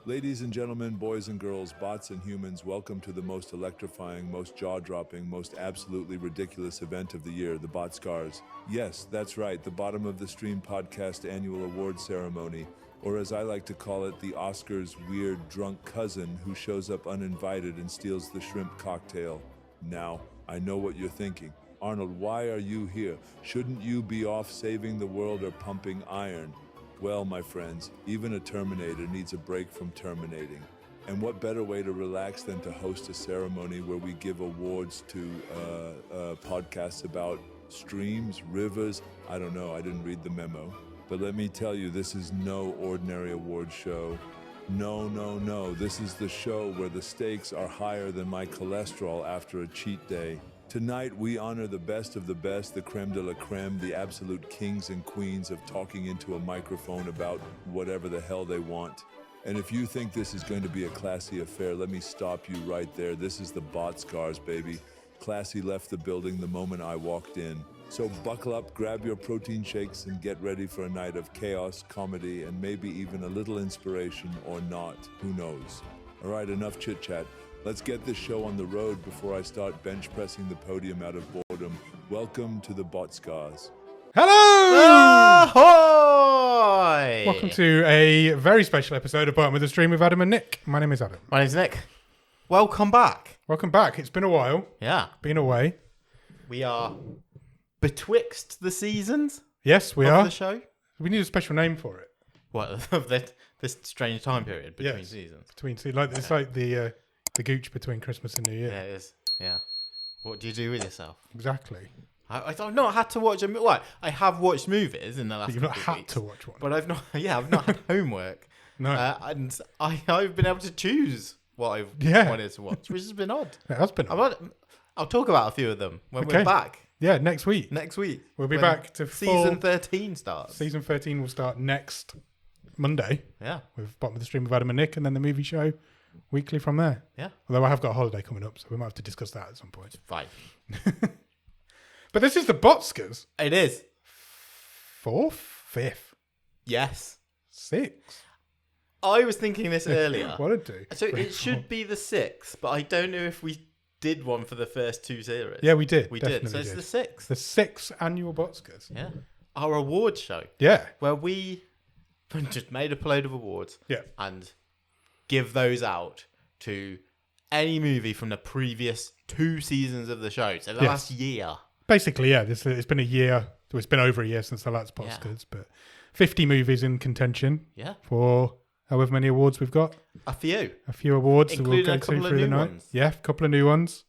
Ladies and gentlemen, boys and girls, bots and humans, welcome to the most electrifying, most jaw-dropping, most absolutely ridiculous event of the year, the Botscars. Yes, that's right, the bottom of the stream podcast annual award ceremony, or as I like to call it, the Oscars' weird drunk cousin who shows up uninvited and steals the shrimp cocktail. Now, I know what you're thinking. Arnold, why are you here? Shouldn't you be off saving the world or pumping iron? Well, my friends, even a Terminator needs a break from terminating. And what better way to relax than to host a ceremony where we give awards to podcasts about streams, rivers? I don't know, I didn't read the memo. But let me tell you, this is no ordinary award show. No. This is the show where the stakes are higher than my cholesterol after a cheat day. Tonight, we honor the best of the best, the creme de la creme, the absolute kings and queens of talking into a microphone about whatever the hell they want. And if you think this is going to be a classy affair, let me stop you right there. This is the Botscars, baby. Classy left the building the moment I walked in. So buckle up, grab your protein shakes, and get ready for a night of chaos, comedy, and maybe even a little inspiration or not. Who knows? All right, enough chit-chat. Let's get this show on the road before I start bench pressing the podium out of boredom. Welcome to the Botscars. Hello! Ahoy! Welcome to a very special episode of Bottom of the Stream with Adam and Nick. My name is Adam. My name's Nick. Welcome back. Welcome back. It's been a while. Yeah. Been away. We are betwixt the seasons Yes, we of are. the show. We need a special name for it. What, of this strange time period between seasons? It's like the gooch between Christmas and New Year. Yeah, it is. Yeah. What do you do with yourself? Exactly. I've not had to watch a movie. Well, I have watched movies in the last But you've not couple of had weeks, to watch one. but I've not. Yeah, I've not had homework. No. And I've been able to choose what I've wanted to watch, which has been odd. It has been. I'll talk about a few of them when Okay. we're back Yeah, next week. next week. We'll be when back to season 13 starts. Season 13 will start next Monday Yeah. with Bottom of the Stream with Adam and Nick, and then the movie show weekly from there. Yeah. Although I have got a holiday coming up, so we might have to discuss that at some point. Fine. But this is the Botscars. It is. 4th? 5th? Yes. 6th? I was thinking this earlier. What did do? So it should be the 6th, but I don't know if we did one for the first two series. Yeah, we did. We Definitely did. So it's the 6th. The 6th annual Botscars. Yeah. Our award show. Yeah. Where we just made a load of awards. Yeah. And give those out to any movie from the previous 2 seasons of the show. So the last year. Basically, yeah. It's been a year. It's been over a year since the last Botscars, but 50 movies in contention. Yeah. For however many awards we've got. A few. A few awards that we'll Including go a couple through of the new night. ones. Yeah, a couple of new ones.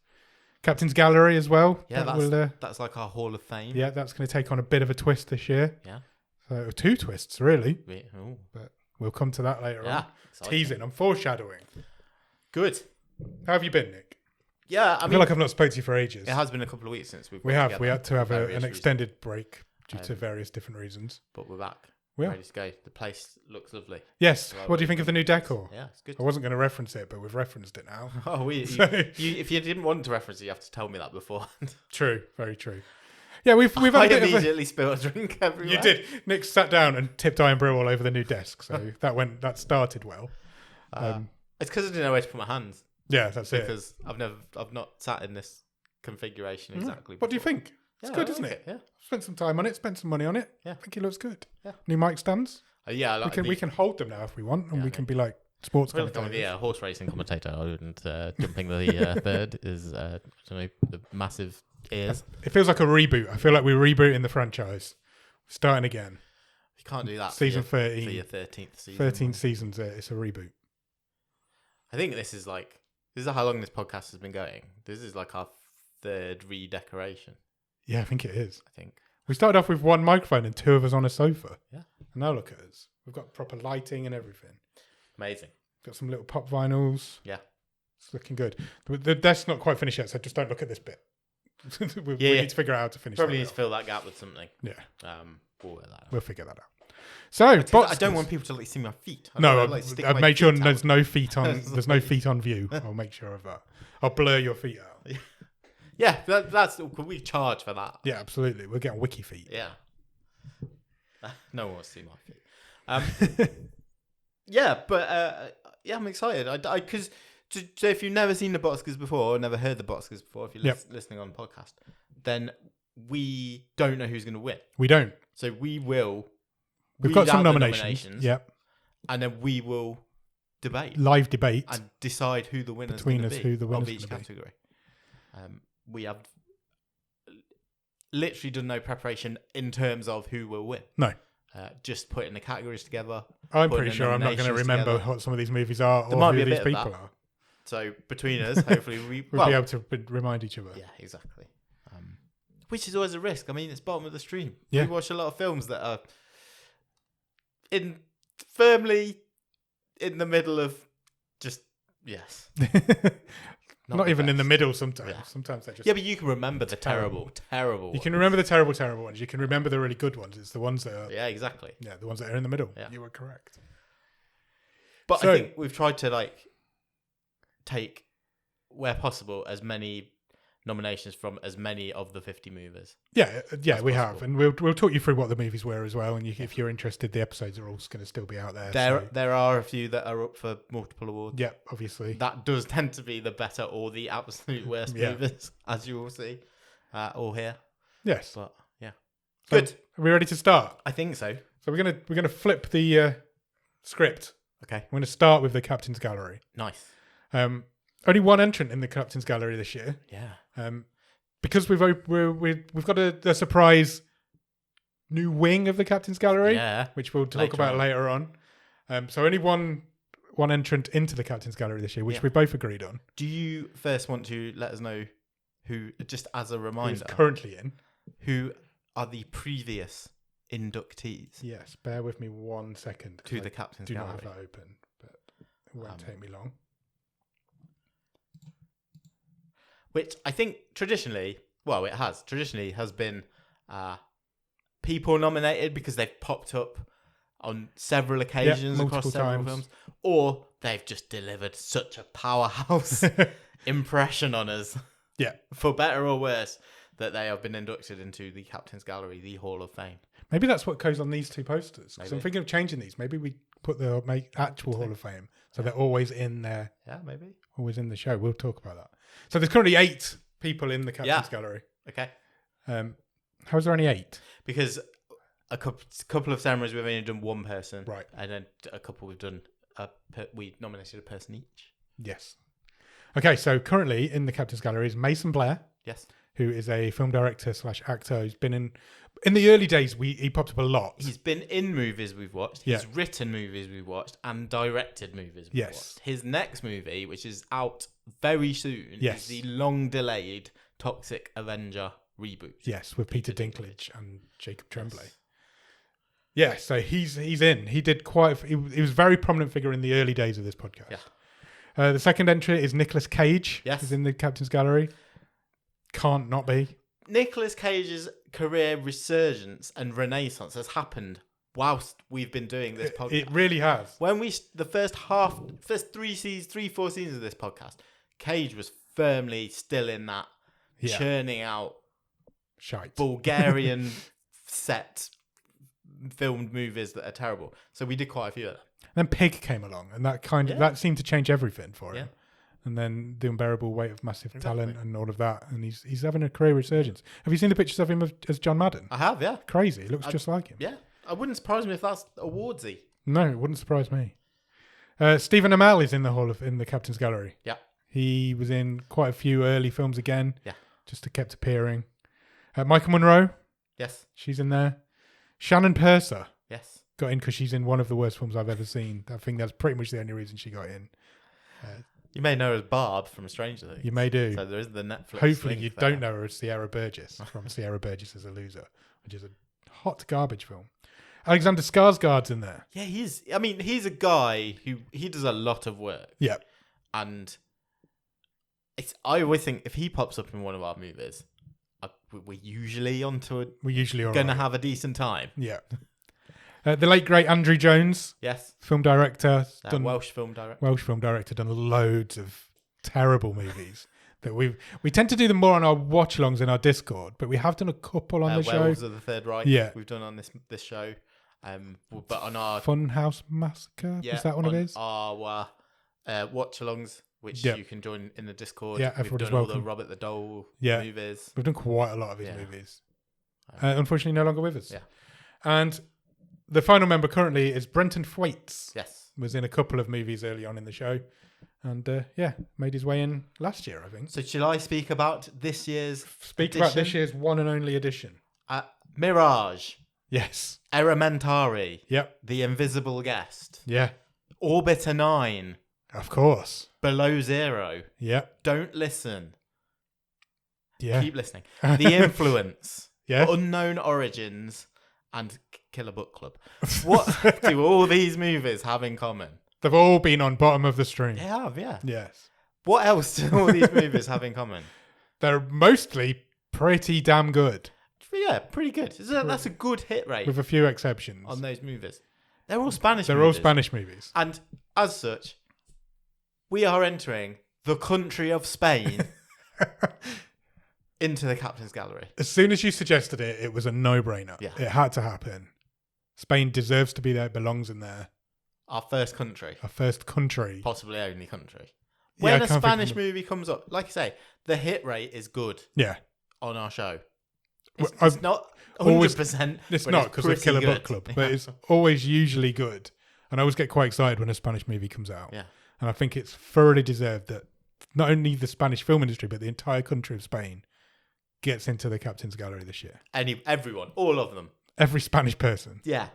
Captain's Gallery as well. Yeah, That that's like our Hall of Fame. yeah, that's going to take on a bit of a twist this year. Yeah. So 2 twists, really. Oh. But we'll come to that later Yeah. on. Exciting. Teasing. I'm foreshadowing. Good. How have you been, Nick? Yeah, I feel like I've not spoken to you for ages. it has been a couple of weeks since we've We got have. together We had to have for an various extended break due to Um, various different reasons. reasons, but we're back. We are. Ready to go. The place looks lovely. Yes. Well, What do you think of the new decor? Yeah, it's good. I wasn't going to reference it, but we've referenced it now. Oh, So- if you didn't want to reference it, you have to tell me that beforehand. True. Very true. Yeah, we've had a I bit of a... immediately spilled a drink everywhere. You did. Nick sat down and tipped iron brew all over the new desk, so that started well. It's because I didn't know where to put my hands Yeah, that's it. because I've not sat in this configuration exactly. What do you before. think? It's Yeah, good, I isn't like it? Yeah, Spent some time on it, spent some money on it. Yeah. I think it looks good. Yeah. New mic stands. yeah. Like, We can hold them now if we want, and Yeah, we I can think- be like sports I feel like I'm commentators. the horse racing commentator, and jumping the third is I don't know, the massive ears. It feels like a reboot. I feel like we're rebooting the franchise. Starting again. You can't do that. Season for 13. your 13th season. 13 seasons, it's a reboot. I think this is how long this podcast has been going. This is like our 3rd redecoration. Yeah, I think it is. I think. We started off with 1 microphone and 2 of us on a sofa. Yeah. And now look at us. We've got proper lighting and everything. Amazing. Got some little pop vinyls. Yeah. It's looking good. The desk's not quite finished yet, so just don't look at this bit. we Yeah. need to figure out how to finish Probably that need to bit fill that gap with something. off. Yeah, We'll work that out. we'll figure that out. So, I don't Botscars. want people to see my feet. No, stick I've my made sure feet there's out. no feet on. There's no feet on view. I'll make sure of that. I'll blur your feet out. Yeah, that's. Could we charge for that? Yeah, absolutely. We're getting wiki feet. Yeah. No one wants to see my feet. Yeah, but yeah, I'm excited. Because so if you've never seen the Botscars before, or never heard the Botscars before, if you're listening on the podcast, then we don't know who's going to win. We don't. So we will. We've got some nominations. Yep. And then we will live debate, and decide who the winners between us, who the winners of each category. We have literally done no preparation in terms of who will win. No. Just putting the categories together. I'm pretty sure I'm not going to remember what some of these movies are there or might who be a these bit of people that. are. So between us, hopefully we'll be able to remind each other. Yeah, exactly. Which is always a risk. I mean, it's bottom of the stream. Yeah. We watch a lot of films that are firmly in the middle of just Not even in the middle sometimes. Yeah. Sometimes they're just... Yeah, but you can remember the terrible You can remember the terrible ones. You can remember the really good ones. It's the ones that are... Yeah, exactly. Yeah, the ones that are in the middle. Yeah. You were correct. But I think we've tried to take, where possible, as many nominations from as many of the 50 movies. Yeah, we possible. have. And we'll talk you through what the movies were as well. And if you're interested, the episodes are all going to still be out there. There are a few that are up for multiple awards. Yeah, obviously. That does tend to be the better or the absolute worst movies, as you will see, all here. Yes. But yeah, So, good. Are we ready to start? I think so. So we're gonna flip the script. Okay. We're gonna start with the Captain's Gallery. Nice. Only one entrant in the Captain's Gallery this year. Yeah. Because we've got a surprise new wing of the Captain's Gallery. Yeah. Which we'll talk about later on. So only one entrant into the Captain's Gallery this year, which we both agreed on. Do you first want to let us know who, just as a reminder, who's currently in, who are the previous inductees? Yes, bear with me 1 second. To the Captain's Gallery. Gallery. Do not have that open, but it won't take me long. Which I think traditionally has been people nominated because they've popped up on several occasions across several films, or they've just delivered such a powerhouse impression on us, for better or worse, that they have been inducted into the Captain's Gallery, the Hall of Fame. Maybe that's what goes on these two posters. Because I'm thinking of changing these. Maybe we put the actual Hall of Fame, so they're always in there. Yeah, maybe. Always in the show. We'll talk about that. So there's currently 8 people in the Captain's Gallery. Okay. How is there only 8? Because a couple of ceremonies we've only done one person, right? And then a couple we've done we nominated a person each. Yes. Okay, so currently in the Captain's Gallery is Mason Blair. Yes. Who is a film director / actor who's been in the early days. He popped up a lot. He's been in movies we've watched. He's written movies we've watched and directed movies we've watched. His next movie, which is out very soon, is the long-delayed Toxic Avenger reboot. Yes, with Peter Dinklage and Jacob Tremblay. Yeah, so he's in. He did he was a very prominent figure in the early days of this podcast. Yeah. The second entry is Nicolas Cage. Yes. Who's in the Captain's Gallery. Can't not be. Nicolas Cage's career resurgence and renaissance has happened whilst we've been doing this podcast. It really has. When the first 4 seasons of this podcast, Cage was firmly still in that churning out shite Bulgarian set filmed movies that are terrible. So we did quite a few of them. Then Pig came along, and that seemed to change everything for him. And then The Unbearable Weight of Massive Talent and all of that. And he's having a career resurgence. Have you seen the pictures of him as John Madden? I have, yeah. Crazy. It looks just like him. Yeah. I wouldn't surprise me if that's awardsy. No, it wouldn't surprise me. Stephen Amell is in the Captain's Gallery. Yeah. He was in quite a few early films again. Yeah. Just kept appearing. Michael Monroe. Yes. She's in there. Shannon Purser. Yes. Got in because she's in one of the worst films I've ever seen. I think that's pretty much the only reason she got in. You may know her as Barb from Stranger Things. You may do. So there is the Netflix. Hopefully you don't know her as Sierra Burgess from Sierra Burgess as a Loser, which is a hot garbage film. Alexander Skarsgård's in there. Yeah, he's a guy who he does a lot of work. Yeah. And I always think if he pops up in one of our movies, we're usually onto it. We're usually all going to right. have a decent time. Yeah. The late great Andrew Jones. Yes. Film director. Welsh film director. Welsh film director, done loads of terrible movies. That we tend to do them more on our watch-alongs in our Discord, but we have done a couple on the show. Werewolves of the Third Reich. Yeah. We've done on this show. But on our Funhouse Massacre. Yeah, is that one of his? Our watch-alongs, which you can join in the Discord. Yeah, We've everybody's done all welcome. the Robert the Doll Yeah. movies. We've done quite a lot of his movies. Unfortunately, no longer with us. Yeah. And the final member currently is Brenton Thwaites. Yes. Was in a couple of movies early on in the show. And made his way in last year, I think. So shall I speak about this year's about this year's one and only edition. Mirage. Yes. Elementary. Yep. The Invisible Guest. Yeah. Orbiter 9. Of course. Below Zero. Yep. Don't Listen. Yeah. Keep listening. The Influence. Yeah. Unknown Origins. And Killer Book Club. What do all these movies have in common? They've all been on bottom of the stream. They have, yeah. Yes. What else do all these movies have in common? They're mostly pretty damn good. Yeah, pretty good. That's a good hit rate. With a few exceptions. On those movies. They're all Spanish movies. They're all Spanish movies. And as such, we are entering the country of Spain into the Captain's Gallery. As soon as you suggested it, it was a no-brainer. Yeah. It had to happen. Spain deserves to be there. It belongs in there. Our first country. Our first country. Possibly only country. When a Spanish movie comes up, like I say, the hit rate is good. Yeah. On our show. Well, It's not 100%. It's not because of Killer Book Club, but it's always usually good. And I always get quite excited when a Spanish movie comes out. Yeah. And I think it's thoroughly deserved that not only the Spanish film industry, but the entire country of Spain gets into the Captain's Gallery this year. Everyone, all of them. Every Spanish person. Yeah.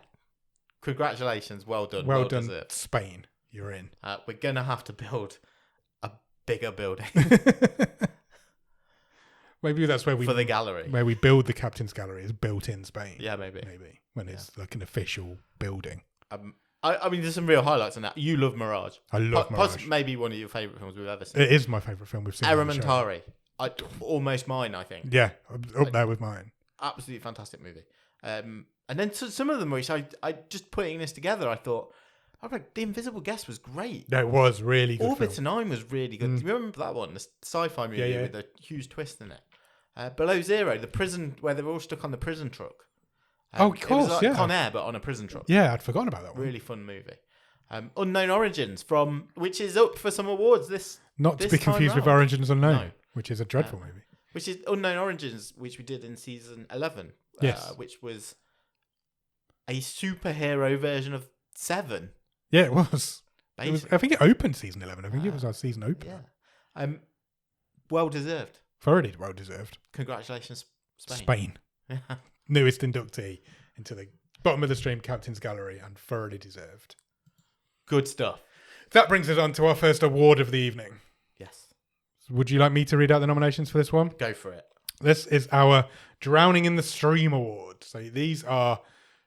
Congratulations. Well done. Well done, deserved. Spain. You're in. We're going to have to build a bigger building. Maybe that's where for the gallery. Where we build the Captain's Gallery is built in Spain. Yeah, maybe. When it's like an official building. I mean, there's some real highlights in that. You love Mirage. I love Mirage. Maybe one of your favourite films we've ever seen. It is my favourite film we've seen. Elementary. Almost mine, I think. Yeah, up there with mine. Absolutely fantastic movie. And then some of them, which I just putting this together, I thought, The Invisible Guest was great. Yeah, it was really good. Orbiter 9 was really good. Do you remember that one? The sci-fi movie with a huge twist in it. Below Zero, the prison where they were all stuck on the prison truck. Of course, it was like Con Air, but on a prison truck. Yeah, I'd forgotten about that one. Really fun movie. Unknown Origins, which is up for some awards this Not to be confused with Origins Unknown, which is a dreadful movie. Which is Unknown Origins, which we did in season 11. Yes. Which was a superhero version of Seven. Yeah, it was. I think it opened season 11. I think it was our season opener. Yeah. Well deserved. Thoroughly well deserved. Congratulations, Spain. Spain. Newest inductee into the bottom of the stream Captain's Gallery and thoroughly deserved. Good stuff. That brings us on to our first award of the evening. Yes. Would you like me to read out the nominations for this one? Go for it. This is our Drowning in the Stream Award. So these are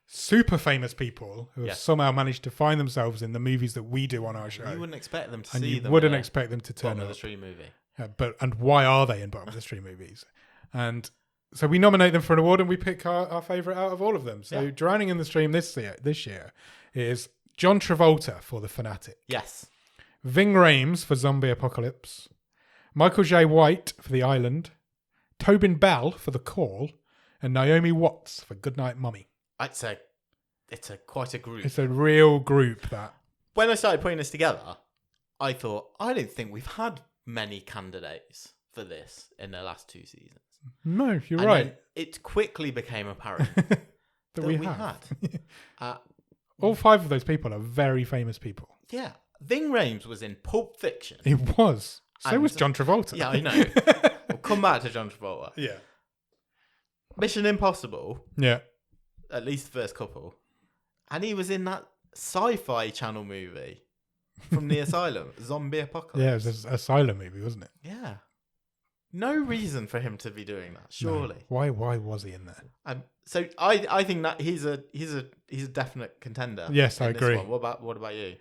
super famous people who have somehow managed to find themselves in the movies that we do on our show. You wouldn't expect them to and see them. You wouldn't expect them to turn up. Bottom of the Stream movie. And why are they in Bottom of the Stream movies? And so we nominate them for an award and we pick our favourite out of all of them. So Drowning in the Stream this year is John Travolta for The Fanatic. Yes. Ving Rhames for Zombie Apocalypse. Michael J. White for The Island. Tobin Bell for The Call. And Naomi Watts for Goodnight Mummy. It's quite a group. It's a real group that. When I started putting this together, I thought, I don't think we've had many candidates for this in the last 2 seasons. No, you're right. It quickly became apparent that we had. All 5 of those people are very famous people. Yeah. Ving Rhames was in Pulp Fiction. He was. So was John Travolta. Yeah, I know. We'll come back to John Travolta. Yeah. Mission Impossible. Yeah. At least the first couple. And he was in that sci-fi channel movie from the Asylum, Zombie Apocalypse. Yeah, it was an Asylum movie, wasn't it? Yeah. No reason for him to be doing that, surely. No. Why was he in there? So I think that he's a definite contender. Yes, I agree. What about you?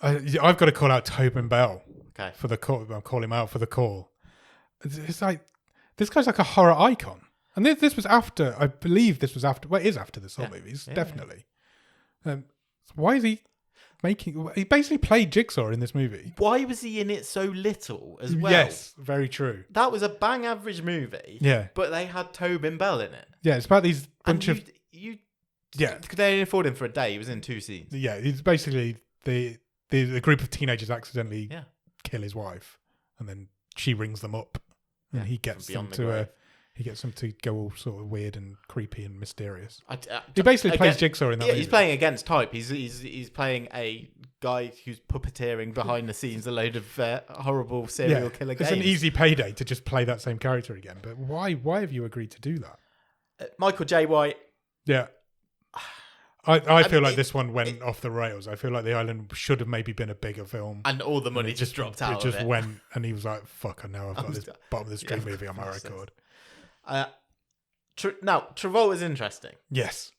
I've got to call out Tobin Bell. Okay. For the call, I'll call him out for The Call. It's like this guy's like a horror icon, and this was after. I believe this was after. Well, it is after the Saw movies, definitely. Why is he making? He basically played Jigsaw in this movie. Why was he in it so little as well? Yes, very true. That was a bang average movie. Yeah, but they had Tobin Bell in it. Yeah, it's about these bunch of. Could they only afford him for a day? He was in 2 scenes. Yeah, it's basically the a group of teenagers accidentally kill his wife, and then she rings them up, and he gets them to go all sort of weird and creepy and mysterious. He basically plays Jigsaw in that movie. He's playing against type. He's playing a guy who's puppeteering behind the scenes a load of horrible serial killer games. It's an easy payday to just play that same character again. But why have you agreed to do that? Michael J. White. Yeah. I feel like this one went off the rails. I feel like The Island should have maybe been a bigger film. And all the money just dropped out of it. It just went, and he was like, fuck, I know I've got this bottom of the street movie on my record. Now, Travolta's interesting. Yes.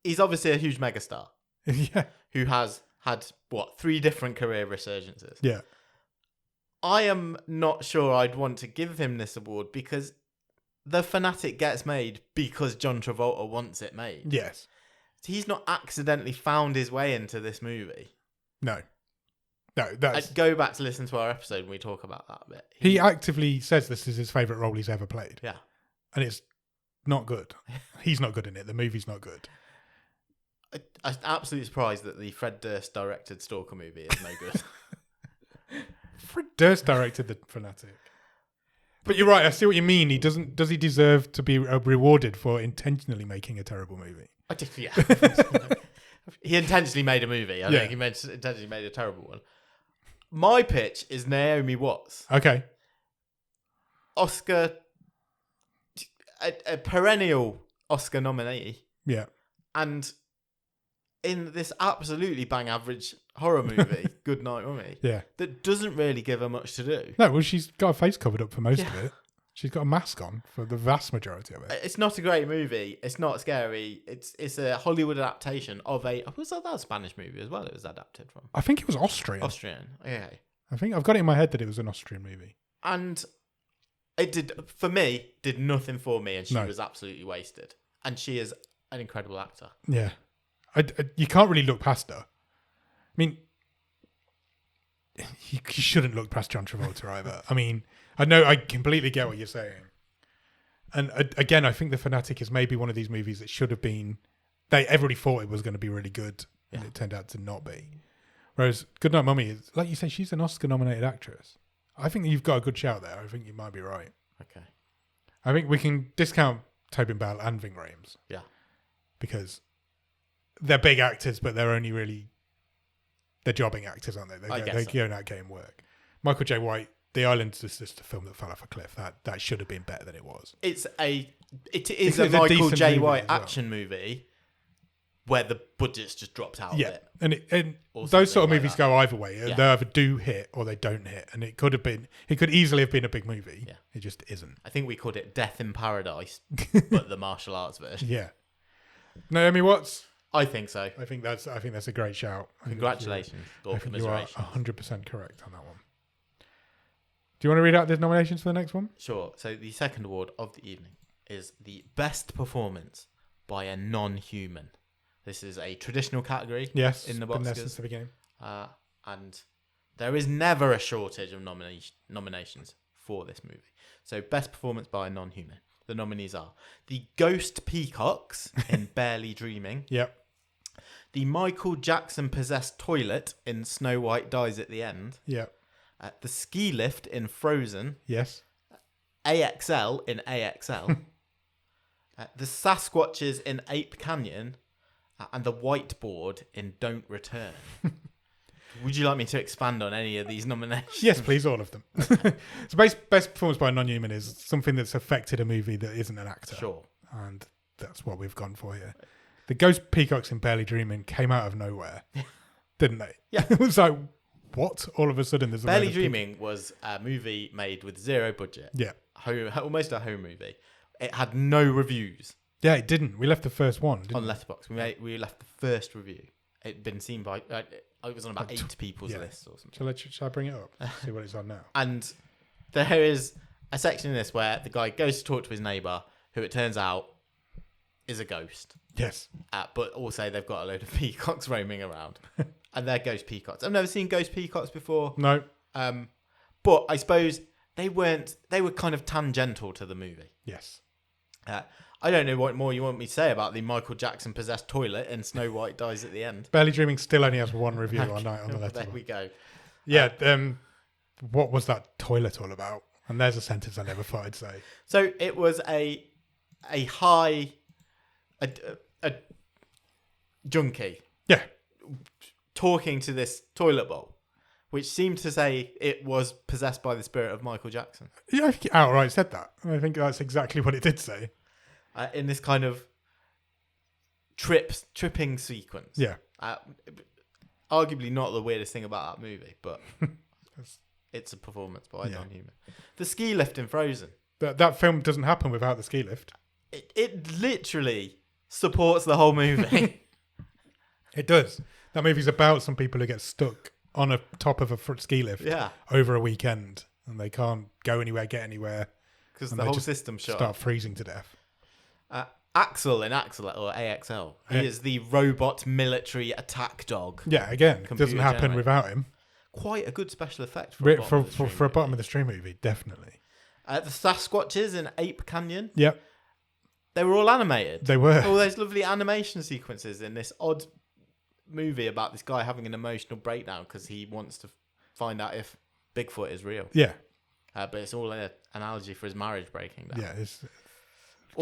He's obviously a huge megastar. Yeah. Who has had, 3 different career resurgences. Yeah. I am not sure I'd want to give him this award because The Fanatic gets made because John Travolta wants it made. Yes. He's not accidentally found his way into this movie. No, I'd go back to listen to our episode and we talk about that a bit. He actively says this is his favourite role he's ever played. Yeah. And it's not good. He's not good in it. The movie's not good. I'm absolutely surprised that the Fred Durst directed Stalker movie is no good. Fred Durst directed The Fanatic. But you're right. I see what you mean. Does he deserve to be rewarded for intentionally making a terrible movie? Yeah. He intentionally made a movie. I think he intentionally made a terrible one. My pitch is Naomi Watts. Okay. Oscar, a perennial Oscar nominee. Yeah. And in this absolutely bang average horror movie, Good Night Mummy, that doesn't really give her much to do. No, well, she's got her face covered up for most of it. She's got a mask on for the vast majority of it. It's not a great movie. It's not scary. It's a Hollywood adaptation of was that a Spanish movie as well? It was adapted from. I think it was Austrian. Okay. I think I've got it in my head that it was an Austrian movie. And it did nothing for me, and she was absolutely wasted. And she is an incredible actor. Yeah. You can't really look past her. I mean, you shouldn't look past John Travolta either. I mean, I completely get what you're saying. And again, I think The Fanatic is maybe one of these movies that should have been... Everybody thought it was going to be really good, and it turned out to not be. Whereas Goodnight Mummy is, like you say, she's an Oscar-nominated actress. I think you've got a good shout there. I think you might be right. Okay. I think we can discount Tobin Bell and Ving Rhames. Yeah. Because they're big actors, but they're only really... They're jobbing actors, aren't they? They're going out getting work. Michael J. White, The Island is just a film that fell off a cliff. That should have been better than it was. It is a Michael J. White action movie where the budget's just dropped out of it. And those sort of movies go either way. They either do hit or they don't hit. And it could easily have been a big movie. Yeah. It just isn't. I think we called it Death in Paradise, but the martial arts version. Yeah. Naomi Watts? I think so. I think that's a great shout. Congratulations. I think you are 100% correct on that one. Do you want to read out the nominations for the next one? Sure. So the second award of the evening is the best performance by a non-human. This is a traditional category. Yes, in the Botscars. Botscars. Been there since the beginning. And there is never a shortage of nominations for this movie. So best performance by a non-human. The nominees are the Ghost Peacocks in Barely Dreaming. Yep. The Michael Jackson possessed toilet in Snow White Dies at the End. Yep. The ski lift in Frozen. Yes. AXL in AXL. The Sasquatches in Ape Canyon. And the whiteboard in Don't Return. Would you like me to expand on any of these nominations? Yes, please, all of them. Okay. So best performance by a non-human is something that's affected a movie that isn't an actor. Sure. And that's what we've gone for here. The Ghost Peacocks in Barely Dreaming came out of nowhere, didn't they? Yeah. It was like, what? All of a sudden there's a Barely Dreaming was a movie made with zero budget. Yeah. Almost a home movie. It had no reviews. Yeah, it didn't. We left the first one, didn't on Letterboxd. We left the first review. It'd been seen by... I was on about 8 people's lists or something. Shall I bring it up? See what it's on now. And there is a section in this where the guy goes to talk to his neighbour, who it turns out is a ghost. Yes. But also they've got a load of peacocks roaming around. And they're ghost peacocks. I've never seen ghost peacocks before. No. But I suppose they were kind of tangential to the movie. Yes. I don't know what more you want me to say about the Michael Jackson possessed toilet in Snow White Dies at the End. Barely Dreaming still only has one review on the letter. There we go. Yeah. What was that toilet all about? And there's a sentence I never thought I'd say. So it was a junkie. Yeah. Talking to this toilet bowl, which seemed to say it was possessed by the spirit of Michael Jackson. Yeah, I outright said that. I think that's exactly what it did say. In this kind of tripping sequence. Yeah. Arguably not the weirdest thing about that movie, but it's a performance by Don Newman. The ski lift in Frozen. That film doesn't happen without the ski lift. It literally supports the whole movie. It does. That movie's about some people who get stuck on a top of a ski lift over a weekend, and they can't go anywhere, get anywhere, because the whole system start freezing to death. Axel in Axel or AXL, he is the robot military attack dog. Yeah, again, it doesn't happen without him. Quite a good special effect for a bottom of the stream movie, definitely. The Sasquatches in Ape Canyon. Yep. They were all animated. They were. All those lovely animation sequences in this odd movie about this guy having an emotional breakdown because he wants to find out if Bigfoot is real. Yeah. But it's all an analogy for his marriage breaking down. Yeah, it's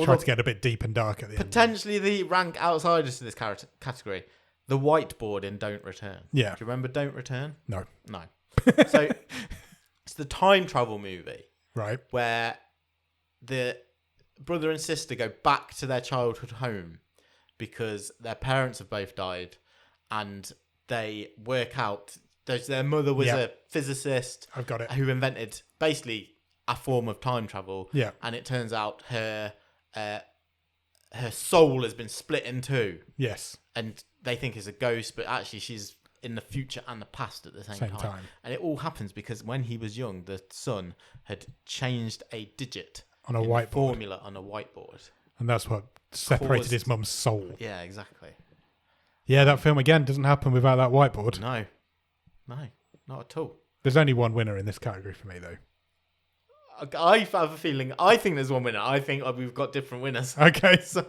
trying to get a bit deep and dark at the end. Potentially the rank outsiders to this category. The whiteboard in Don't Return. Yeah. Do you remember Don't Return? No. So it's the time travel movie. Right. Where the brother and sister go back to their childhood home because their parents have both died, and they work out their mother was a physicist. I've got it. Who invented basically a form of time travel. Yeah. And it turns out her soul has been split in two. Yes. And they think it's a ghost, but actually she's in the future and the past at the same time. And it all happens because when he was young, the son had changed a digit on a whiteboard formula on a whiteboard. And that's what separated his mum's soul. Yeah, exactly. Yeah, that film again doesn't happen without that whiteboard. No, not at all. There's only one winner in this category for me, though. I have a feeling. I think there's one winner. I think we've got different winners. Okay. So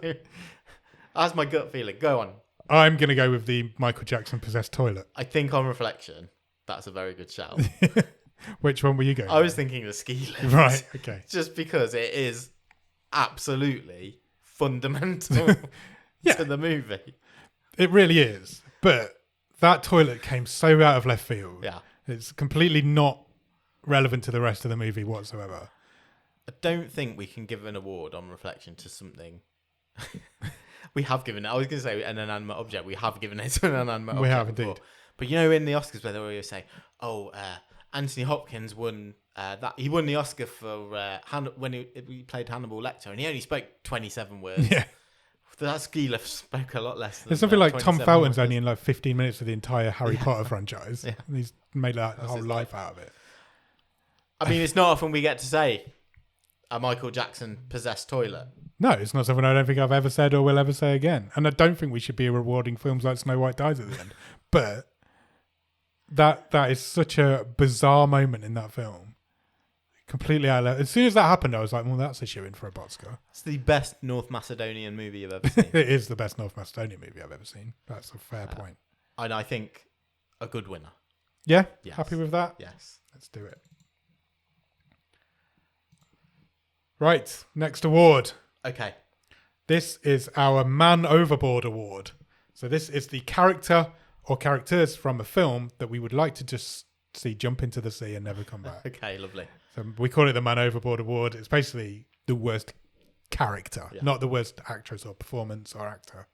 that's my gut feeling. Go on. I'm going to go with the Michael Jackson possessed toilet. I think on reflection, that's a very good shout. Which one were you going I was thinking the ski lift. Right, okay. Just because it is absolutely fundamental to the movie. It really is. But that toilet came so out of left field. Yeah. It's completely not relevant to the rest of the movie whatsoever. I don't think we can give an award on reflection to something. We have given it. I was going to say an inanimate object. We have given it to an inanimate object. We have before. indeed. But you know, in the Oscars, where they always say, Anthony Hopkins won that. He won the Oscar for when he played Hannibal Lecter, and he only spoke 27 words. Yeah. That ski lift spoke a lot less. There's something like Tom Felton's only in like 15 minutes of the entire Harry Potter franchise. Yeah. And he's made that whole life out of it. I mean, it's not often we get to say a Michael Jackson possessed toilet. No, it's not something I don't think I've ever said or will ever say again. And I don't think we should be rewarding films like Snow White Dies at the end. But that is such a bizarre moment in that film. Completely out of left. As soon as that happened, I was like, well, that's a shoe in for a Botscar. It's the best North Macedonian movie you've ever seen. It is the best North Macedonian movie I've ever seen. That's a fair point. And I think a good winner. Yeah? Yes. Happy with that? Yes. Let's do it. Right, next award. Okay. This is our Man Overboard Award. So this is the character or characters from a film that we would like to just see jump into the sea and never come back. Okay, lovely. So we call it the Man Overboard Award. It's basically the worst character, not the worst actress or performance or actor.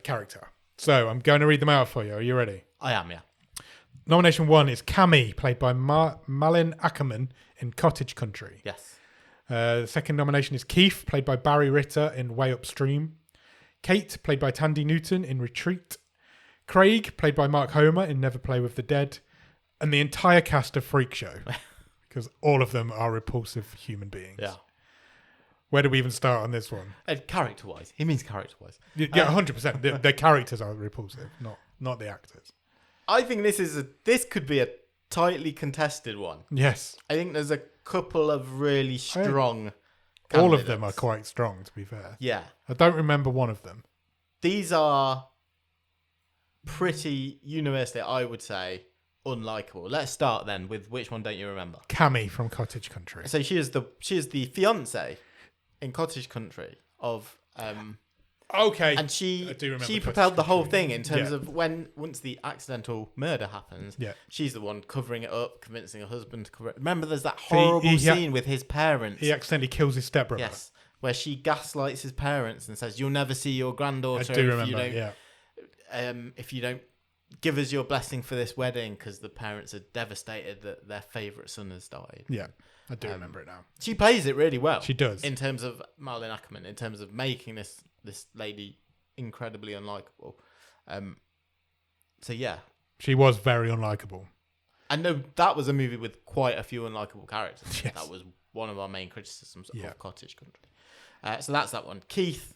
Character. So I'm going to read them out for you. Are you ready? I am, yeah. Nomination 1 is Cammy, played by Malin Ackerman in Cottage Country. Yes. The second nomination is Keith, played by Barry Ritter in Way Upstream. Kate, played by Tandy Newton in Retreat. Craig, played by Mark Homer in Never Play with the Dead. And the entire cast of Freak Show, because all of them are repulsive human beings. Yeah. Where do we even start on this one? Character-wise. He means character-wise. Yeah, 100%. Their characters are repulsive, not the actors. I think this could be a tightly contested one. Yes. I think there's a couple of really strong All of them are quite strong, to be fair. Yeah. I don't remember one of them. These are pretty universally, I would say, unlikable. Let's start then with which one don't you remember? Cammy from Cottage Country. So she is the fiance in Cottage Country of okay. And she I do remember she Cottage propelled the whole Country. thing in terms of once the accidental murder happens. Yeah. She's the one covering it up, convincing her husband to cover it. Remember, there's that horrible scene with his parents. He accidentally kills his stepbrother. Yes, where she gaslights his parents and says, "You'll never see your granddaughter if you don't give us your blessing for this wedding," because the parents are devastated that their favourite son has died. Yeah, I do remember it now. She plays it really well. She does. In terms of Marlene Ackerman, in terms of making this lady incredibly unlikable. So yeah. She was very unlikable. I know that was a movie with quite a few unlikable characters. Yes. That was one of our main criticisms of Cottage Country. So that's that one. Keith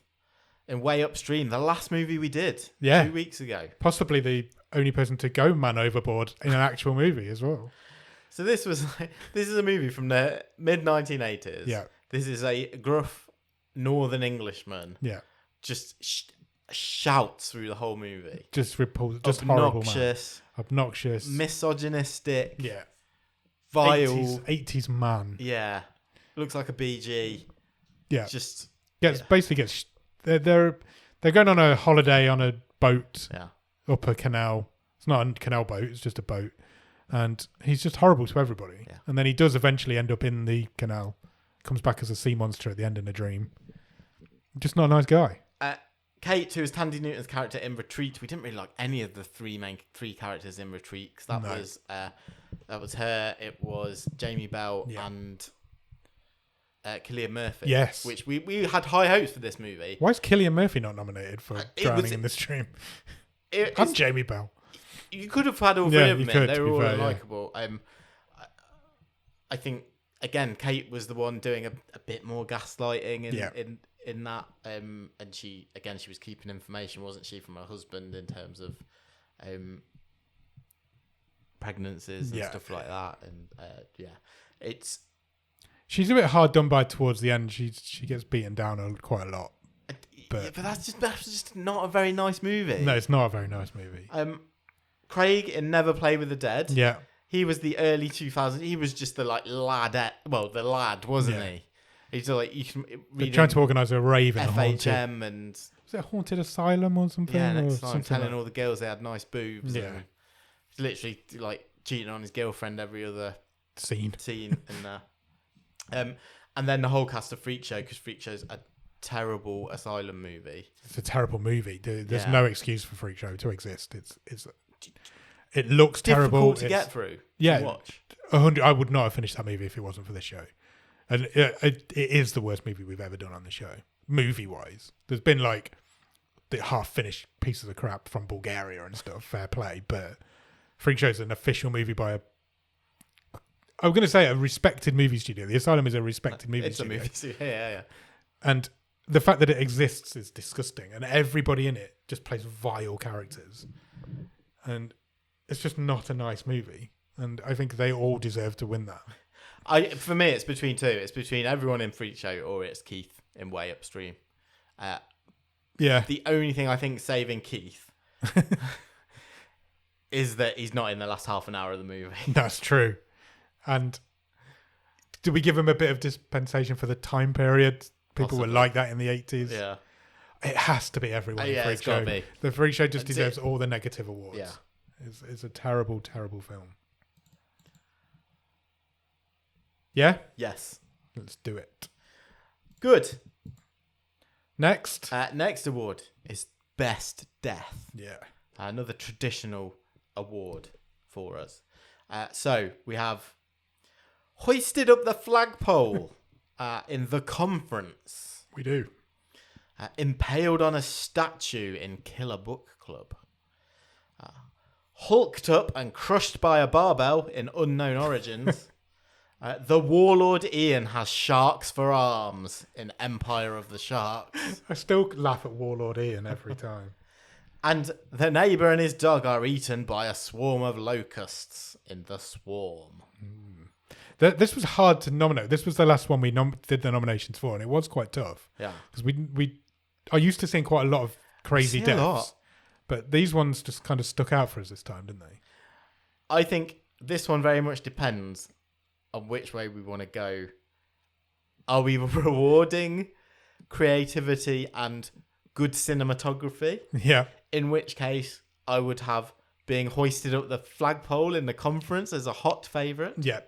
in Way Upstream, the last movie we did 2 weeks ago. Possibly the only person to go man overboard in an actual movie as well. So this is a movie from the mid-1980s. Yeah. This is a gruff Northern Englishman. Yeah. Just shouts through the whole movie. Just horrible, man. Obnoxious. Misogynistic. Yeah. Vile. 80s man. Yeah. Looks like a BG. Yeah. Just basically gets they're going on a holiday on a boat up a canal. It's not a canal boat, it's just a boat. And he's just horrible to everybody. Yeah. And then he does eventually end up in the canal. Comes back as a sea monster at the end in a dream. Just not a nice guy. Kate, who is Tandy Newton's character in Retreat, we didn't really like any of the three characters in Retreat, because that was her. It was Jamie Bell and Cillian Murphy. Yes, which we had high hopes for this movie. Why is Cillian Murphy not nominated for Drowning in the Stream? And Jamie Bell. You could have had all three of them. They were all unlikable. I think again, Kate was the one doing a bit more gaslighting in that, and she was keeping information, wasn't she, from her husband in terms of pregnancies and stuff like that, and she's a bit hard done by towards the end. She gets beaten down quite a lot, but that's just not a very nice movie. No, it's not a very nice movie. Craig in Never Play with the Dead. Yeah, he was the early 2000s. He was just the the lad, wasn't he? He's like, you can read trying to organise a rave in FHM and was it a haunted asylum or something? Yeah, next time telling all the girls they had nice boobs. Yeah, he's literally like cheating on his girlfriend every other scene, and then the whole cast of Freak Show, because Freak Show's a terrible asylum movie. It's a terrible movie. There's no excuse for Freak Show to exist. It looks terrible to get through. Yeah, to watch. 100. I would not have finished that movie if it wasn't for this show. And it is the worst movie we've ever done on the show, movie-wise. There's been like the half-finished pieces of crap from Bulgaria and stuff, fair play, but Freak Show is an official movie by I'm going to say a respected movie studio. The Asylum is a respected movie studio. It's a movie studio, yeah. And the fact that it exists is disgusting, and everybody in it just plays vile characters. And it's just not a nice movie. And I think they all deserve to win that. For me, it's between two. It's between everyone in Freak Show or it's Keith in Way Upstream. The only thing I think saving Keith is that he's not in the last half an hour of the movie. That's true. And do we give him a bit of dispensation for the time period? People were like that in the 80s. Yeah. It has to be everyone in Freak Show. Be. The Freak Show just deserves all the negative awards. Yeah. It's a terrible, terrible film. Yeah? Yes. Let's do it. Good. Next. Next award is Best Death. Yeah. Another traditional award for us. So we have Hoisted Up the Flagpole in The Conference. We do. Impaled on a Statue in Killer Book Club. Hulked up and crushed by a barbell in Unknown Origins. The Warlord Ian has sharks for arms in Empire of the Sharks. I still laugh at Warlord Ian every time. And the neighbour and his dog are eaten by a swarm of locusts in The Swarm. This was hard to nominate. This was the last one we did the nominations for, and it was quite tough. Yeah. Because we are used to seeing quite a lot of crazy deaths. But these ones just kind of stuck out for us this time, didn't they? I think this one very much depends on which way we want to go. Are we rewarding creativity and good cinematography? Yeah. In which case, I would have being hoisted up the flagpole in The Conference as a hot favourite. Yeah.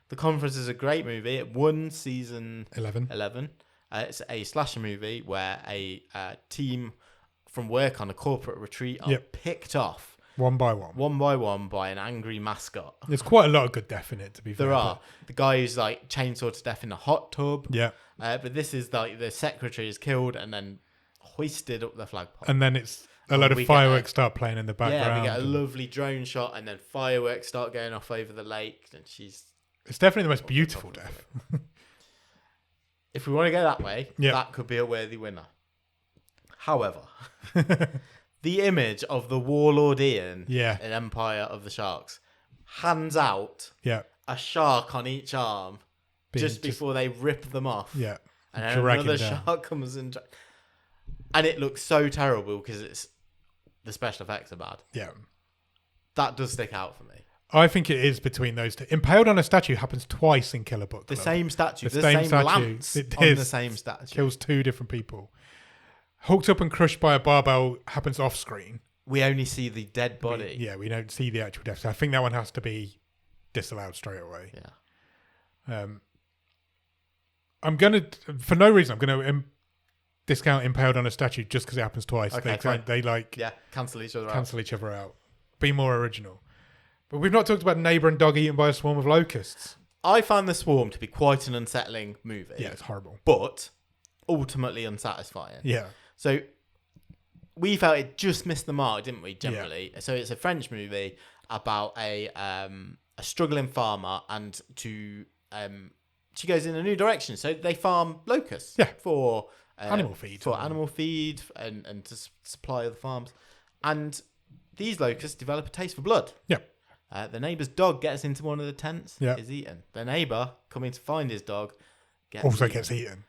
The Conference is a great movie. It won season 11. It's a slasher movie where a team from work on a corporate retreat are picked off one by one by an angry mascot. There's quite a lot of good death in it, to be fair. There are. The guy who's like chainsawed to death in a hot tub. Yeah. But this is like the secretary is killed and then hoisted up the flagpole. And then it's a load of fireworks start playing in the background. Yeah, we get a lovely drone shot and then fireworks start going off over the lake and it's definitely the most beautiful death. If we want to go that way, that could be a worthy winner. However, the image of the warlord Ian in Empire of the Sharks hands out a shark on each arm just before they rip them off. Yeah. And then another shark comes and it looks so terrible because the special effects are bad. Yeah. That does stick out for me. I think it is between those two. Impaled on a statue happens twice in Killer Book Club. The same statue. The same lance on the same statue. Kills two different people. Hooked up and crushed by a barbell happens off screen. We only see the dead body. We don't see the actual death. So I think that one has to be disallowed straight away. Yeah. I'm going to, for no reason, I'm going to discount Impaled on a statue just because it happens twice. Okay, they cancel each other out. Be more original. But we've not talked about Neighbour and Dog eaten by a swarm of locusts. I found The Swarm to be quite an unsettling movie. Yeah, it's horrible. But ultimately unsatisfying. Yeah. So we felt it just missed the mark, didn't we, generally? Yeah. So it's a French movie about a struggling farmer and she goes in a new direction. So they farm locusts for animal feed. For animal feed and to supply other farms. And these locusts develop a taste for blood. Yeah. The neighbour's dog gets into one of the tents, yeah. is eaten. The neighbour, coming to find his dog, gets eaten.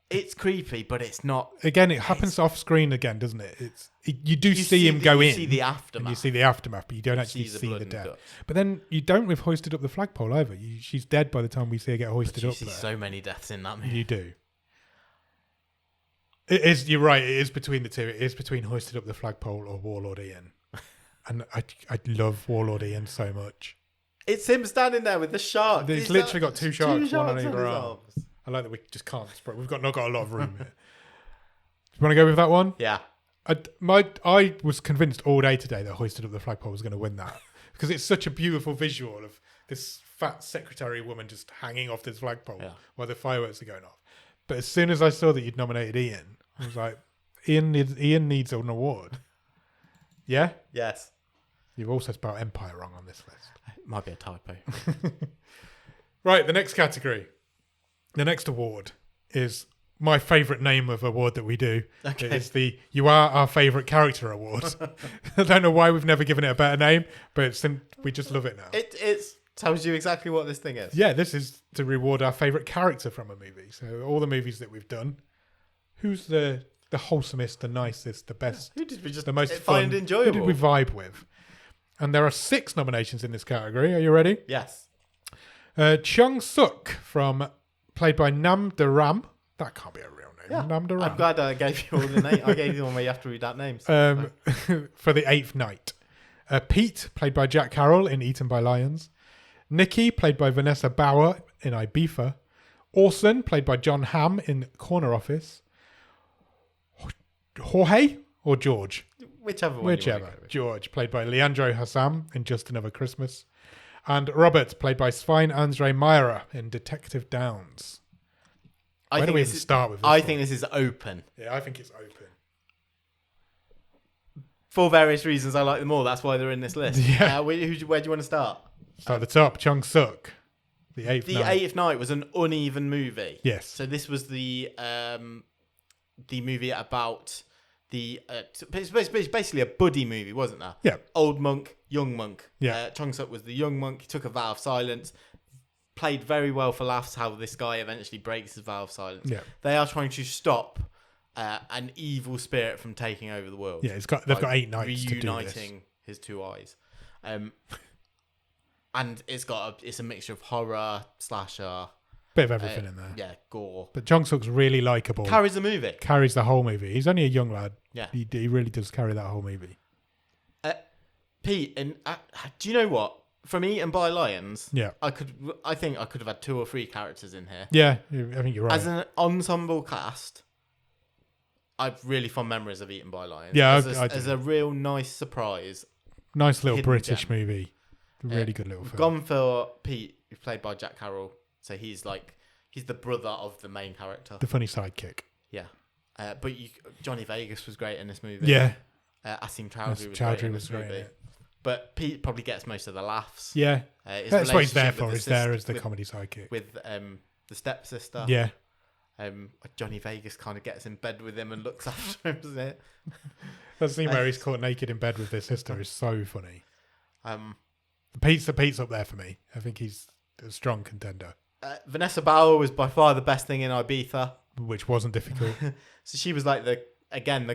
It's creepy, but it's not... Again, it happens off screen again, doesn't it? You see him go in. You see the aftermath. And you see the aftermath, but you don't actually see the death. But then you don't with Hoisted Up the Flagpole either. She's dead by the time we see her get hoisted up there. You see so many deaths in that movie. You do. It is. You're right. It is between the two. It is between Hoisted Up the Flagpole or Warlord Ian. And I love Warlord Ian so much. It's him standing there with the shark. He's literally got two sharks, one on either arm. I like that we just can't spread. We've not got a lot of room here. Do you want to go with that one? Yeah. I was convinced all day today that Hoisted Up the Flagpole was going to win that because it's such a beautiful visual of this fat secretary woman just hanging off this flagpole while the fireworks are going off. But as soon as I saw that you'd nominated Ian, I was like, Ian needs an award. Yeah? Yes. You've also spelled Empire wrong on this list. It might be a typo. Right, the next category. The next award is my favourite name of award that we do. Okay. It is the You Are Our Favourite Character Award. I don't know why we've never given it a better name, but we just love it now. It tells you exactly what this thing is. Yeah, this is to reward our favourite character from a movie. So all the movies that we've done, who's the wholesomest, the nicest, the best, who did we just the most find fun, enjoyable? who did we vibe with? And there are 6 nominations in this category. Are you ready? Yes. Chung Suk played by Nam De Ram. That can't be a real name. Yeah. Nam De Ram. I'm glad I gave you all the names. I gave you the one where you have to read that names. For The Eighth Night. Pete, played by Jack Carroll in Eaten by Lions. Nikki, played by Vanessa Bauer in Ibiza. Orson, played by John Hamm in Corner Office. Jorge or George? Whichever. George, played by Leandro Hassam in Just Another Christmas. And Robert, played by Svein Andre Meyer in Detective Downs. Where do we even start with this? I think this is open. Yeah, I think it's open. For various reasons, I like them all. That's why they're in this list. Yeah. Where do you want to start? Start at the top. Chung Suk. The Eighth Night. The Eighth Night was an uneven movie. Yes. So this was the movie about it's basically a buddy movie, wasn't there? Yeah. Old monk, young monk. Yeah. Chung-suk was the young monk. He took a vow of silence. Played very well for laughs how this guy eventually breaks his vow of silence. Yeah. They are trying to stop an evil spirit from taking over the world. Yeah, they've got 8 nights to do this. Reuniting his two eyes. And it's a mixture of horror, slasher. Bit of everything in there. Yeah, gore. But Jung-suk's really likeable. Carries the movie. Carries the whole movie. He's only a young lad. Yeah. He really does carry that whole movie. Pete, do you know what? From Eaten by Lions, Yeah. I think I could have had 2 or 3 characters in here. Yeah, I think you're right. As an ensemble cast, I've really fond memories of Eaten by Lions. Yeah, as a real nice surprise. Nice little hidden British gem. movie. Really good little film. Gone for Pete, who's played by Jack Carroll. So he's the brother of the main character. The funny sidekick. Yeah. But Johnny Vegas was great in this movie. Yeah. Asim Chowdhury was great in this great movie. in it. But Pete probably gets most of the laughs. Yeah. That's what he's there for. He's there as the with, comedy sidekick. With the stepsister. Yeah. Johnny Vegas kind of gets in bed with him and looks after him, doesn't it? That scene where he's caught naked in bed with his sister is so funny. Pete's up there for me. I think he's a strong contender. Vanessa Bauer was by far the best thing in Ibiza. Which wasn't difficult. So she was like the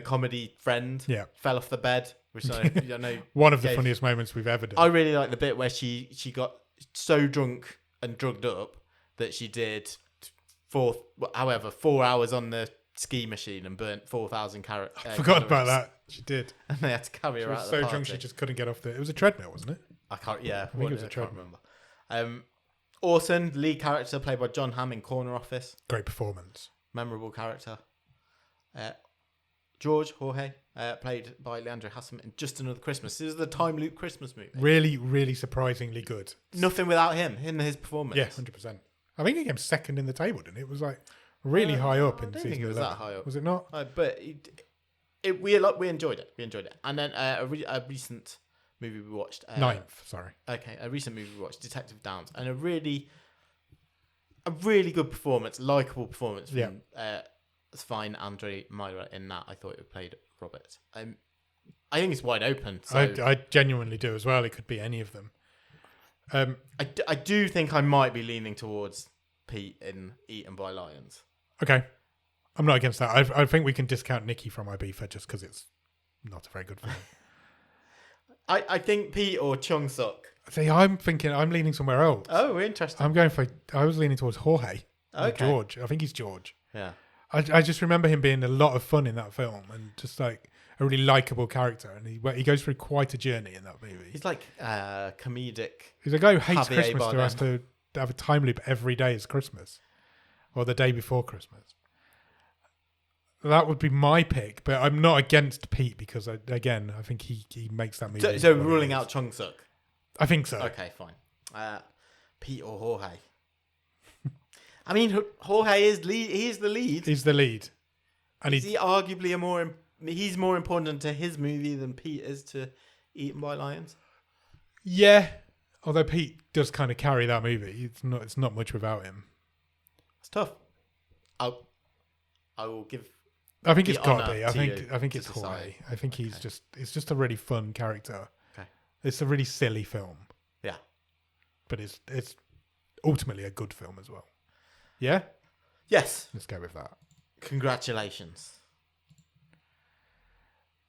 comedy friend. Yeah. Fell off the bed, which I know. One of the funniest moments we've ever done. I really like the bit where she got so drunk and drugged up that she did 4 hours on the ski machine and burnt 4,000 calories. I forgot about that. She did. And they had to carry her out of the so party. drunk she just couldn't get off it was a treadmill, wasn't it? I can't. Yeah, I think it was a treadmill. Remember. Orson, lead character, played by John Hamm in Corner Office. Great performance. Memorable character. Jorge, played by Leandro Hassam in Just Another Christmas. This is the time loop Christmas movie. Really, really surprisingly good. Nothing without him in his performance. Yeah, 100%. I think he came second in the table, didn't it? It was like really high up in season 11. It was that high up. Was it not? But we enjoyed it. We enjoyed it. And then a recent movie we watched. Ninth, sorry. Okay, a recent movie we watched, Detective Downs, and a really good performance, likable performance from Svein Andre Myra in that. I thought it played Robert. I think it's wide open. So I genuinely do as well. It could be any of them. I do think I might be leaning towards Pete in Eaten by Lions. Okay. I'm not against that. I think we can discount Nikki from Ibiza just because it's not a very good film. I think Pete or Chung-suk. See, I'm leaning somewhere else. Oh, interesting. I was leaning towards Jorge. Okay. George. I think he's George. Yeah. I just remember him being a lot of fun in that film and just like a really likable character. And he goes through quite a journey in that movie. He's like comedic. He's a guy who hates Javier Christmas Bardem. who has to have a time loop every day is Christmas or the day before Christmas. That would be my pick, but I'm not against Pete because, I think he makes that movie. So ruling out Chung-suk? I think so. Okay, fine. Pete or Jorge? I mean, Jorge is lead. He's the lead. He's the lead. And is he arguably he's more important to his movie than Pete is to Eaten by Lions? Yeah. Although Pete does kind of carry that movie. It's not much without him. It's tough. I will give... I think it's got to be. I think it's decide. Jorge. I think it's just a really fun character. Okay. It's a really silly film. Yeah. But it's ultimately a good film as well. Yeah? Yes. Let's go with that. Congratulations.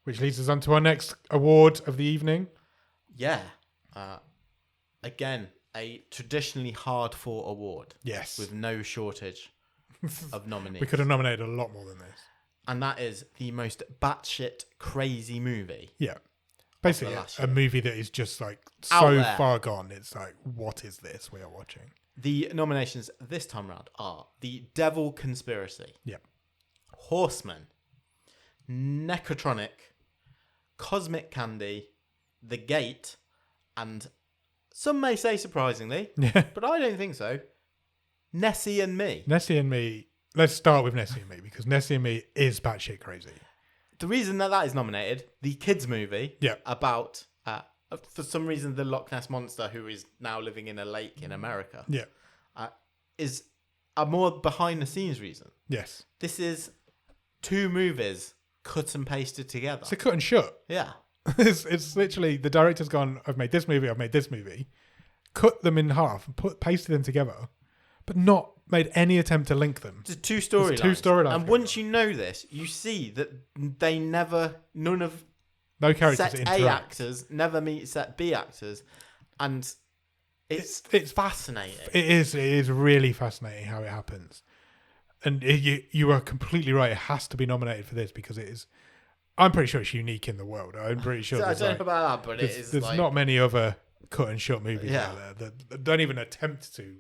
Which leads us on to our next award of the evening. Yeah. Again, a traditionally hard-fought award. Yes. With no shortage of nominees. We could have nominated a lot more than this. And that is the most batshit crazy movie. Yeah. Basically, a movie that is just like so far gone. It's like, what is this we are watching? The nominations this time around are The Devil Conspiracy. Yep. Horseman. Necrotronic. Cosmic Candy. The Gate. And some may say surprisingly, but I don't think so, Nessie and Me. Nessie and Me. Let's start with Nessie and Me because Nessie and Me is batshit crazy. The reason that is nominated, the kids movie, about for some reason the Loch Ness monster who is now living in a lake in America, is a more behind the scenes reason. Yes, this is 2 movies cut and pasted together. It's a cut and shut. Yeah. It's literally the director's gone, I've made this movie, cut them in half and pasted them together, but not made any attempt to link them. It's two storylines. And once you know this, you see that no characters set interact. A actors never meet set B actors, and it's fascinating. It is really fascinating how it happens, and you are completely right. It has to be nominated for this because it is. I'm pretty sure it's unique in the world. I'm pretty sure. I don't know about that, but there's not many other cut and shut movies out there that don't even attempt to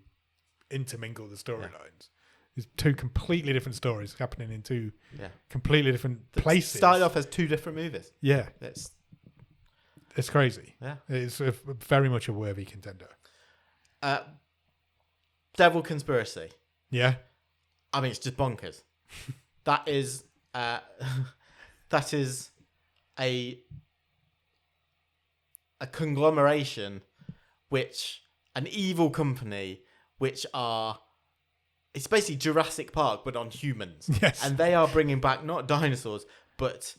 intermingle the storylines. There's two completely different stories happening in two completely different places. Started off as two different movies. Yeah. It's crazy. Yeah. It's very much a worthy contender. Devil Conspiracy. Yeah. I mean, it's just bonkers. That is a conglomeration, an evil company, it's basically Jurassic Park, but on humans. Yes. And they are bringing back not dinosaurs, but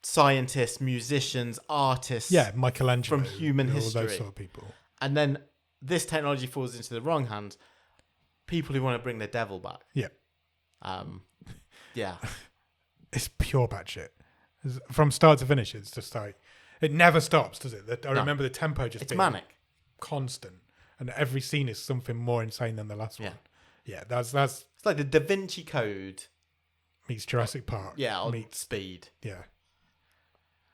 scientists, musicians, artists. Yeah, Michelangelo. From human history. All those sort of people. And then this technology falls into the wrong hands. People who want to bring the devil back. Yeah. Yeah. It's pure batshit. From start to finish, it's just like... It never stops, does it? I remember the tempo just being manic. Constant. And every scene is something more insane than the last one. Yeah, that's... It's like the Da Vinci Code. Meets Jurassic Park. Yeah, on speed. Yeah.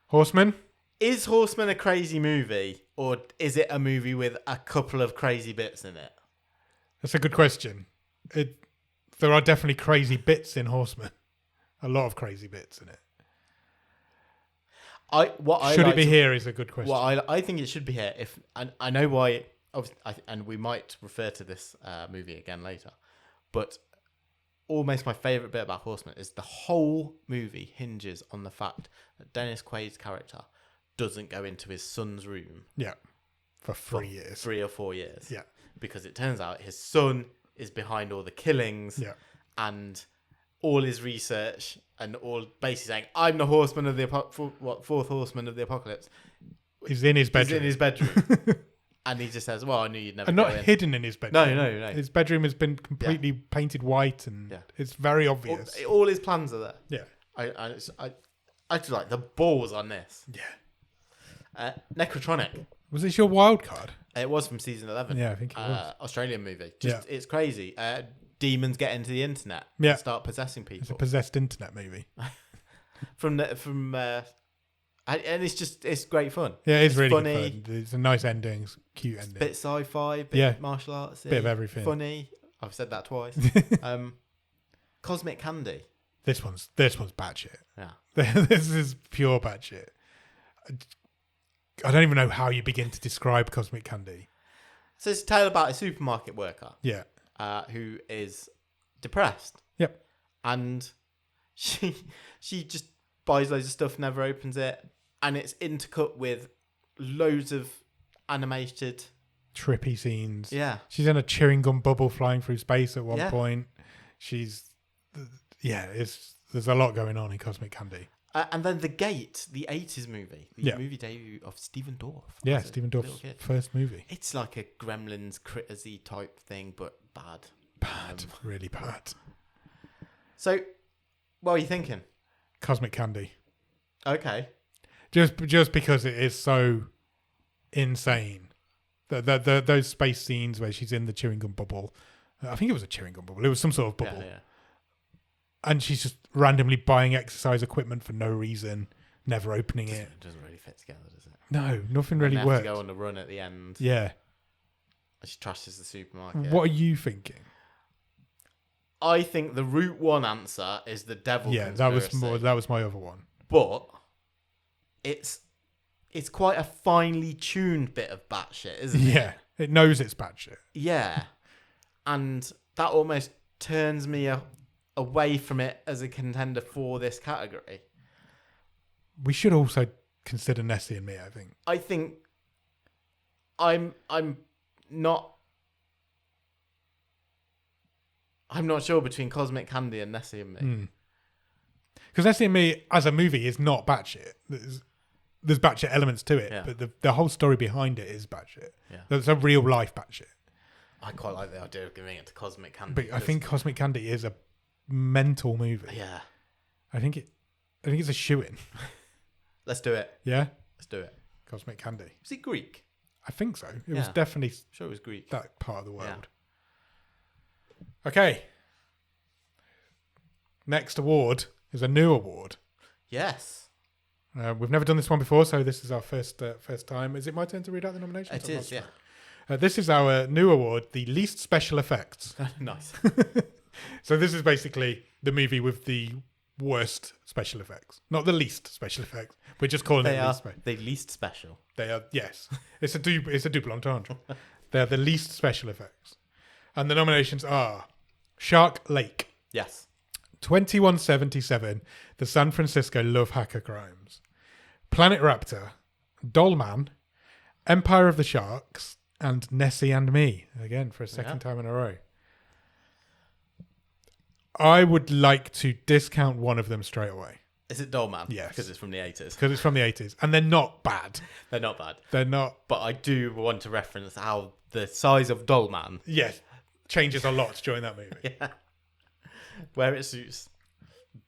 Horseman? Is Horseman a crazy movie, or is it a movie with a couple of crazy bits in it? That's a good question. There are definitely crazy bits in Horseman. A lot of crazy bits in it. Should it be here is a good question. Well, I think it should be here. And I know why, and we might refer to this movie again later, but almost my favourite bit about Horseman is the whole movie hinges on the fact that Dennis Quaid's character doesn't go into his son's room. Yeah. For 3 years. 3 or 4 years. Yeah. Because it turns out his son is behind all the killings. Yeah. And all his research and all basically saying, I'm the horseman of the fourth horseman of the apocalypse. He's in his bedroom. He's in his bedroom. And he just says, well, I knew you'd never and go not in. hidden in his bedroom. No. His bedroom has been completely painted white and it's very obvious. All his plans are there. Yeah. I just like the balls on this. Yeah. Necrotronic. Was this your wild card? It was from season 11. Yeah, I think it was. Australian movie. It's crazy. Demons get into the internet and start possessing people. It's a possessed internet movie. And it's great fun. Yeah, it's really funny. Fun. It's a nice ending. It's a cute ending. Bit sci-fi, bit martial arts. Bit of everything. Funny. I've said that twice. Cosmic Candy. This one's batshit. Yeah. This is pure batshit. I don't even know how you begin to describe Cosmic Candy. So it's a tale about a supermarket worker. Yeah. Who is depressed. Yep. And she just buys loads of stuff, never opens it, and it's intercut with loads of animated trippy scenes. Yeah. She's in a chewing gum bubble flying through space at one point. There's a lot going on in Cosmic Candy. And then The Gate, the 80s movie, the movie debut of Stephen Dorff. Yeah, Stephen Dorff's first movie. It's like a Gremlins, Critters-y type thing, but bad. Bad, really bad. So, what are you thinking? Cosmic Candy. Okay. Just because it is so insane. Those space scenes where she's in the chewing gum bubble. I think it was a chewing gum bubble. It was some sort of bubble. Yeah. And she's just randomly buying exercise equipment for no reason, never opening it. It doesn't really fit together, does it? No, nothing really works. Have to go on the run at the end. Yeah. She trashes the supermarket. What are you thinking? I think the Route 1 answer is the Devil Conspiracy. that was my other one. But it's quite a finely tuned bit of batshit, isn't it? Yeah. It knows it's batshit. Yeah. And that almost turns me away from it as a contender for this category. We should also consider Nessie and Me, I think. I think I'm not sure between Cosmic Candy and Nessie and Me. Because Nessie and Me as a movie is not batshit. There's batshit elements to it, but the whole story behind it is batshit. Yeah. There's a real life batshit. I quite like the idea of giving it to Cosmic Candy. But I think Cosmic Candy is a mental movie. Yeah. I think it's a shoo-in. Let's do it. Yeah? Let's do it. Cosmic Candy. Was it Greek? I think so. It was definitely I'm sure it was Greek. That part of the world. Yeah. Okay. Next award is a new award. Yes. We've never done this one before, so this is our first time. Is it my turn to read out the nominations? It is, yeah. This is our new award, the least special effects. Nice. So this is basically the movie with the worst special effects. Not the least special effects. We're just calling it the least special. They are, yes. It's a double entendre. They are the least special effects. And the nominations are Shark Lake. Yes. 2177, The San Francisco Love Hacker Crimes. Planet Raptor, Dollman, Empire of the Sharks, and Nessie and Me. Again, for a second time in a row. I would like to discount one of them straight away. Is it Dollman? Yes. Because it's from the 80s. Because it's from the 80s. And they're not bad. They're not bad. They're not. But I do want to reference how the size of Dollman... Yes. Changes a lot during that movie. Yeah. Where it suits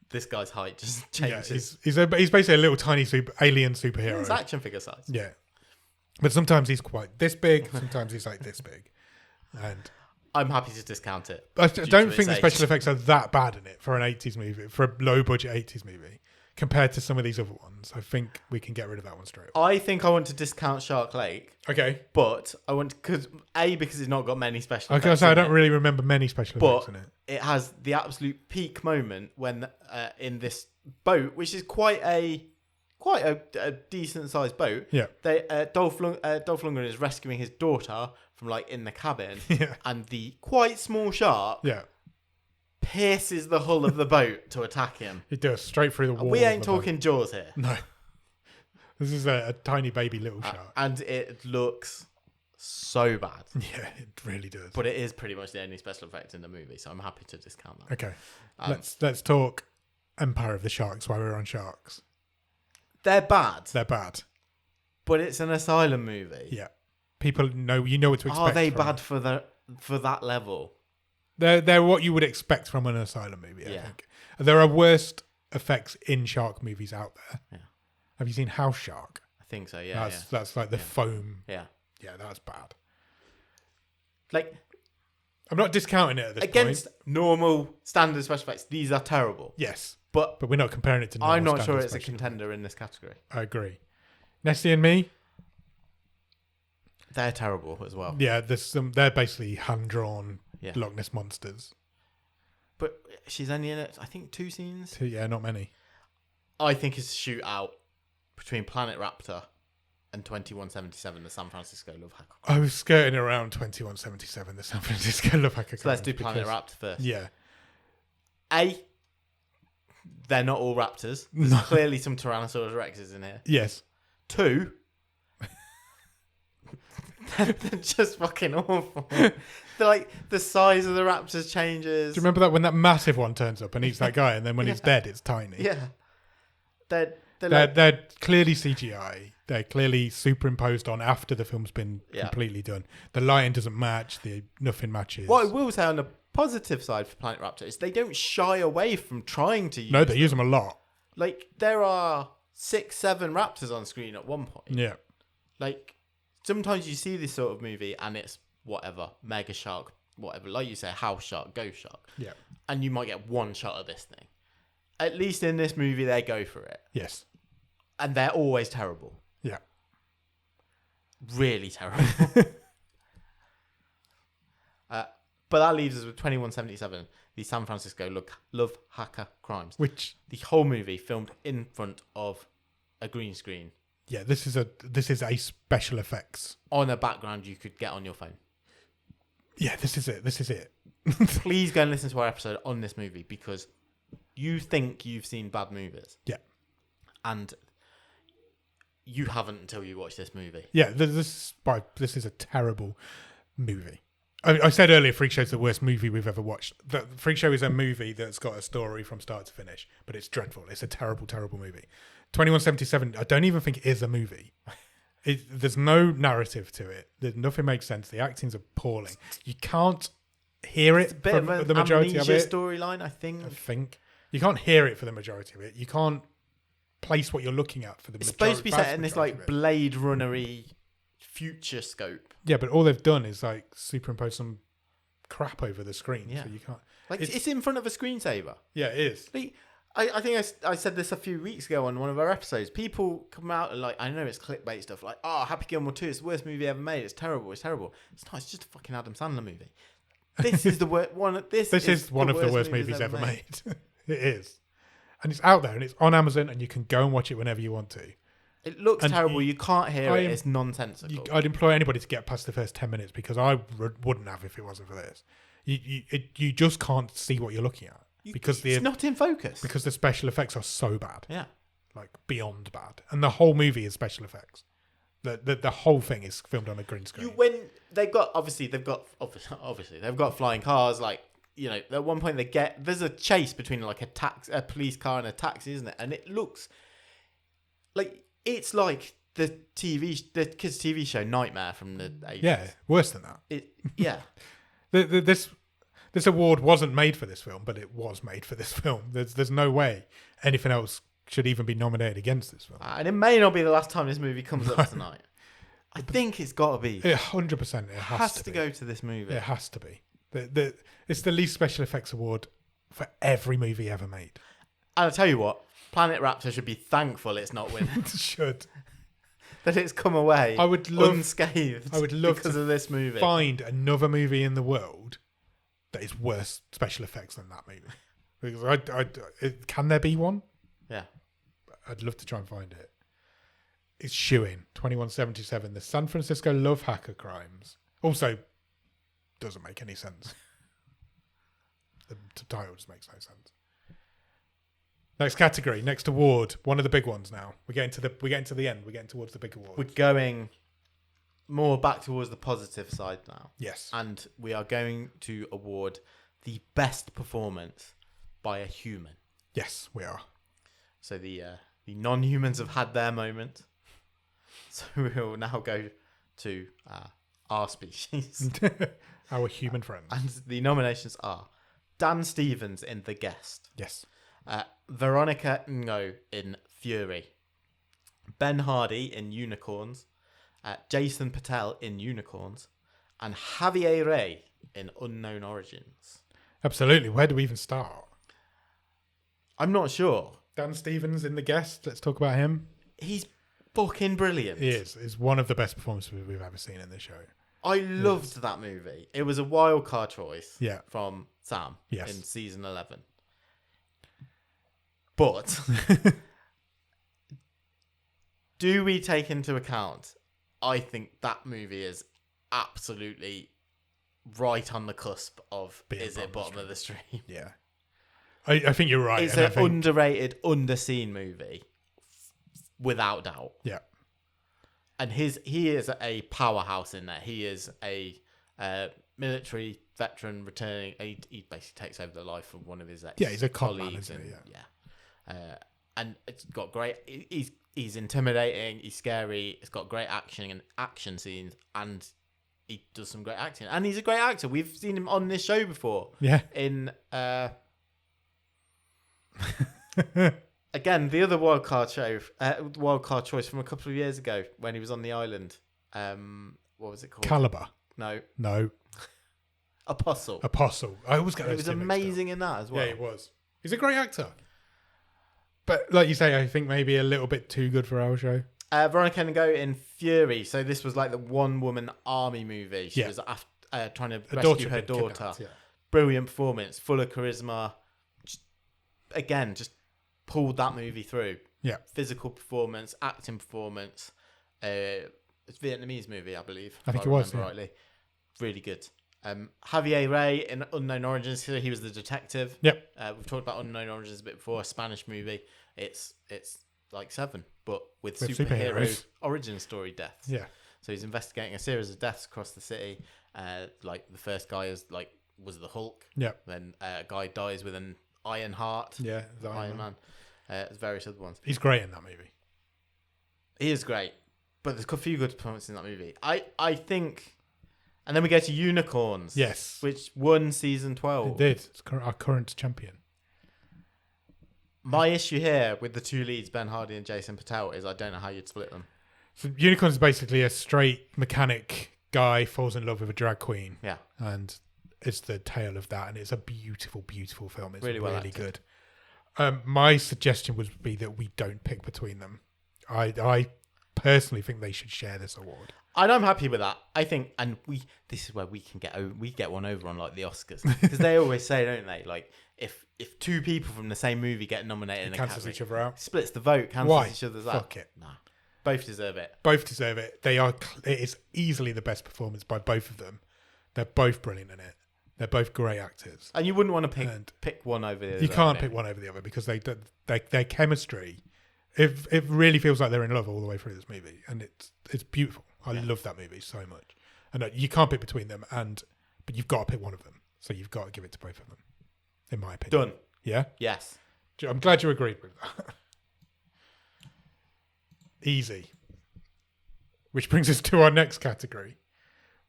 this guy's height just changes. Yeah, he's basically a little tiny alien superhero. It's action figure size. Yeah. But sometimes he's quite this big, sometimes he's like this big. And I'm happy to discount it. I don't think the special effects are that bad in it for an 80s movie, for a low budget 80s movie, compared to some of these other ones. I think we can get rid of that one straight away. I think I want to discount Shark Lake. Okay. But I want because it's not got many special effects. Okay, so I don't really remember many special effects in it. It has the absolute peak moment when in this boat, which is quite a decent sized boat. Yeah. Dolph Lundgren is rescuing his daughter from like in the cabin, yeah. And the quite small shark pierces the hull of the boat to attack him. It does, straight through the wall. We ain't talking Jaws here. No. This is a tiny baby little shark. And it looks so bad. Yeah, it really does. But it is pretty much the only special effect in the movie, so I'm happy to discount that. Okay. Let's talk Empire of the Sharks while we're on sharks. They're bad. They're bad. But it's an asylum movie. Yeah. People know what to expect. Are they bad for that level? They're what you would expect from an asylum movie, I think. There are worst effects in shark movies out there. Yeah. Have you seen House Shark? I think so, yeah. That's like the foam. Yeah. Yeah, that's bad. Like, I'm not discounting it at this against point. normal standard special effects, these are terrible. Yes. But we're not comparing it to normal I'm not sure it's a special contender in this category. I agree. Nessie and Me? They're terrible as well. Yeah, they're basically hand-drawn Loch Ness monsters. But she's only in it, I think, 2 scenes. Yeah, not many. I think it's a shootout between Planet Raptor and 2177, the San Francisco Love Hacker. I was skirting around 2177, the San Francisco Love Hacker. So let's do Planet Raptor first. Yeah. They're not all raptors. There's clearly some Tyrannosaurus Rexes in here. Yes. 2, they're just fucking awful. They're like, the size of the raptors changes. Do you remember that when that massive one turns up and eats that guy, and then when it's dead, it's tiny? Yeah. They're clearly CGI. They're clearly superimposed on after the film's been completely done. The lighting doesn't match. Nothing matches. What I will say on the positive side for Planet Raptor is they don't shy away from trying to use No, they use them a lot. Like, there are 6, 7 raptors on screen at one point. Yeah. Like, sometimes you see this sort of movie and it's whatever, mega shark, whatever. Like you say, house shark, ghost shark. Yeah. And you might get one shot of this thing. At least in this movie, they go for it. Yes. And they're always terrible. Yeah. Really terrible. But that leaves us with 2177, the San Francisco Love Hacker Crimes. Which the whole movie filmed in front of a green screen. Yeah, this is a special effects on a background you could get on your phone. Yeah, this is it. Please go and listen to our episode on this movie because you think you've seen bad movies. Yeah. And you haven't until you watch this movie. Yeah, this is a terrible movie. I said earlier, Freak Show's the worst movie we've ever watched. Freak Show is a movie that's got a story from start to finish, but it's dreadful. It's a terrible, terrible movie. 2177, I don't even think it is a movie. There's no narrative to it. Nothing makes sense. The acting's appalling. You can't hear it for the majority of it. Storyline, I think. You can't hear it for the majority of it. You can't place what you're looking at for the majority. It's supposed to be set in this like Blade Runner-y future scope. Yeah, but all they've done is like superimpose some crap over the screen. Yeah. So you can't. Like it's in front of a screensaver. Yeah, it is. Like, I think I said this a few weeks ago on one of our episodes. People come out and like, I know it's clickbait stuff, like, oh, Happy Gilmore 2, it's the worst movie ever made. It's terrible. It's terrible. It's not. It's just a fucking Adam Sandler movie. This is the one. This is one of the worst movies ever made. It is, and it's out there and it's on Amazon and you can go and watch it whenever you want to. It looks terrible. You can't hear it. It's nonsensical. I'd implore anybody to get past the first 10 minutes because I wouldn't have if it wasn't for this. You just can't see what you're looking at. Because it's not in focus. Because the special effects are so bad. Yeah. Like beyond bad. And the whole movie is special effects. The whole thing is filmed on a green screen. When they've got flying cars, like, you know, at one point there's a chase between like a police car and a taxi, isn't it? And it looks like it's like the kids' TV show Nightmare from the 80s. Yeah, worse than that. This award wasn't made for this film, but it was made for this film. There's no way anything else should even be nominated against this film. And it may not be the last time this movie comes up tonight. I think it's got to be. 100%. It has to go to this movie. It has to be. It's the least special effects award for every movie ever made. And I'll tell you what, Planet Raptor should be thankful it's not winning. It should. That it's come away unscathed because of this movie. Find another movie in the world that is worse special effects than that movie. Because can there be one? Yeah. I'd love to try and find it. It's Shoo-In, 2177, the San Francisco Love Hacker Crimes. Also, doesn't make any sense. The title just makes no sense. Next category, next award, one of the big ones now. We're getting to the end. We're getting towards the big award. We're going more back towards the positive side now. Yes. And we are going to award the best performance by a human. Yes, we are. So the non-humans have had their moment. So we will now go to our species. Our human friends. And the nominations are Dan Stevens in The Guest. Yes. Veronica Ngo in Fury. Ben Hardy in Unicorns. Jason Patel in Unicorns. And Javier Rey in Unknown Origins. Absolutely. Where do we even start? I'm not sure. Dan Stevens in The Guest. Let's talk about him. He's fucking brilliant. He is. It's one of the best performances we've ever seen in this show. I loved that movie. It was a wild card choice from Sam in season 11. But do we take into account, I think that movie is absolutely right on the cusp of is it bottom of the stream? Yeah. I think you're right. It's an underrated, underseen movie, without doubt. Yeah. And he is a powerhouse in there. He is a military veteran returning. He basically takes over the life of one of his ex. Yeah, he's a colleagues. And it's got great. He's intimidating. He's scary. It's got great action scenes, and he does some great acting. And he's a great actor. We've seen him on this show before. Yeah. In again, the other wildcard choice from a couple of years ago when he was on the island. What was it called? Caliber. No. Apostle. I always get those. He was amazing in that as well. Yeah, he was. He's a great actor. But like you say, I think maybe a little bit too good for our show. Veronica Ngo in Fury. So this was like the one-woman army movie. She was trying to rescue her daughter. Brilliant performance, full of charisma. Just pulled that movie through. Yeah. Physical performance, acting performance. It's a Vietnamese movie, I believe. I think it was. Rightly. Really good. Javier Rey in Unknown Origins. He was the detective. Yep. We've talked about Unknown Origins a bit before. A Spanish movie. It's like Seven, but with superhero origin story deaths. Yeah. So he's investigating a series of deaths across the city. Like the first guy was the Hulk. Yeah. Then a guy dies with an iron heart. Yeah, the Iron Man. There's various other ones. He's great in that movie. He is great, but there's a few good performances in that movie. I think, and then we go to Unicorns. Yes, which won season 12. It did. It's our current champion. My issue here with the two leads, Ben Hardy and Jason Patel, is I don't know how you'd split them. So Unicorns is basically a straight mechanic guy falls in love with a drag queen. Yeah. And it's the tale of that, and it's a beautiful, beautiful film. It's really good. My suggestion would be that we don't pick between them. I personally think they should share this award. And I'm happy with that. I think, and this is where we can get one over on like the Oscars, because they always say, don't they, like if two people from the same movie get nominated in a cancels category, each other out, splits the vote, cancels each other's out. Fuck it. Nah, both deserve it. Both deserve it. It is easily the best performance by both of them. They're both brilliant in it. They're both great actors. And you wouldn't want to pick one over the other. You can't pick one over the other because their chemistry. It really feels like they're in love all the way through this movie, and it's beautiful. I love that movie so much, and you can't pick between them. But you've got to pick one of them, so you've got to give it to both of them, in my opinion. Done. Yeah. Yes. I'm glad you agreed with that. Easy. Which brings us to our next category,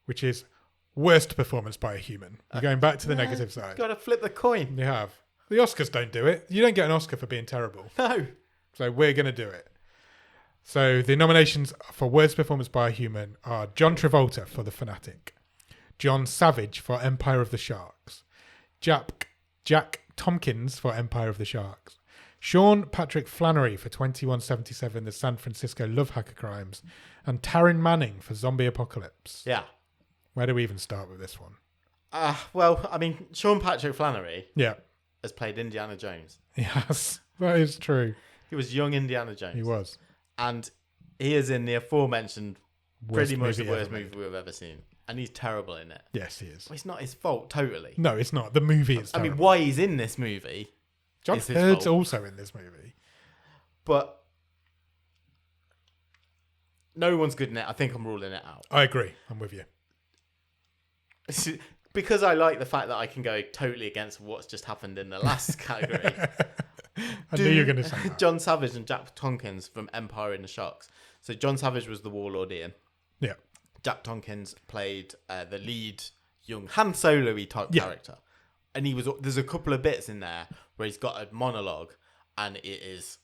which is worst performance by a human. You're going back to the negative side. You've got to flip the coin. You have. The Oscars don't do it. You don't get an Oscar for being terrible. No. So we're going to do it. So the nominations for worst performance by a human are John Travolta for The Fanatic, John Savage for Empire of the Sharks, Jack Tompkins for Empire of the Sharks, Sean Patrick Flannery for 2177, The San Francisco Love Hacker Crimes, and Taryn Manning for Zombie Apocalypse. Yeah. Where do we even start with this one? Well, I mean, Sean Patrick Flannery has played Indiana Jones. Yes, that is true. He was young Indiana Jones. He was. And he is in the aforementioned pretty much the worst movie made. we've ever seen. And he's terrible in it. Yes, he is. Well, it's not his fault, totally. No, it's not. The movie is terrible. I mean, why he's in this movie John is his Hurt's fault. also in this movie. But no one's good in it. I think I'm ruling it out. I agree. I'm with you. Because I like the fact that I can go totally against what's just happened in the last category. I knew you were going to say that. John Savage and Jack Tompkins from Empire and the Sharks. So John Savage was the warlord Ian. Yeah. Jack Tompkins played the lead young Han Solo-y type character. And there's a couple of bits in there where he's got a monologue and it is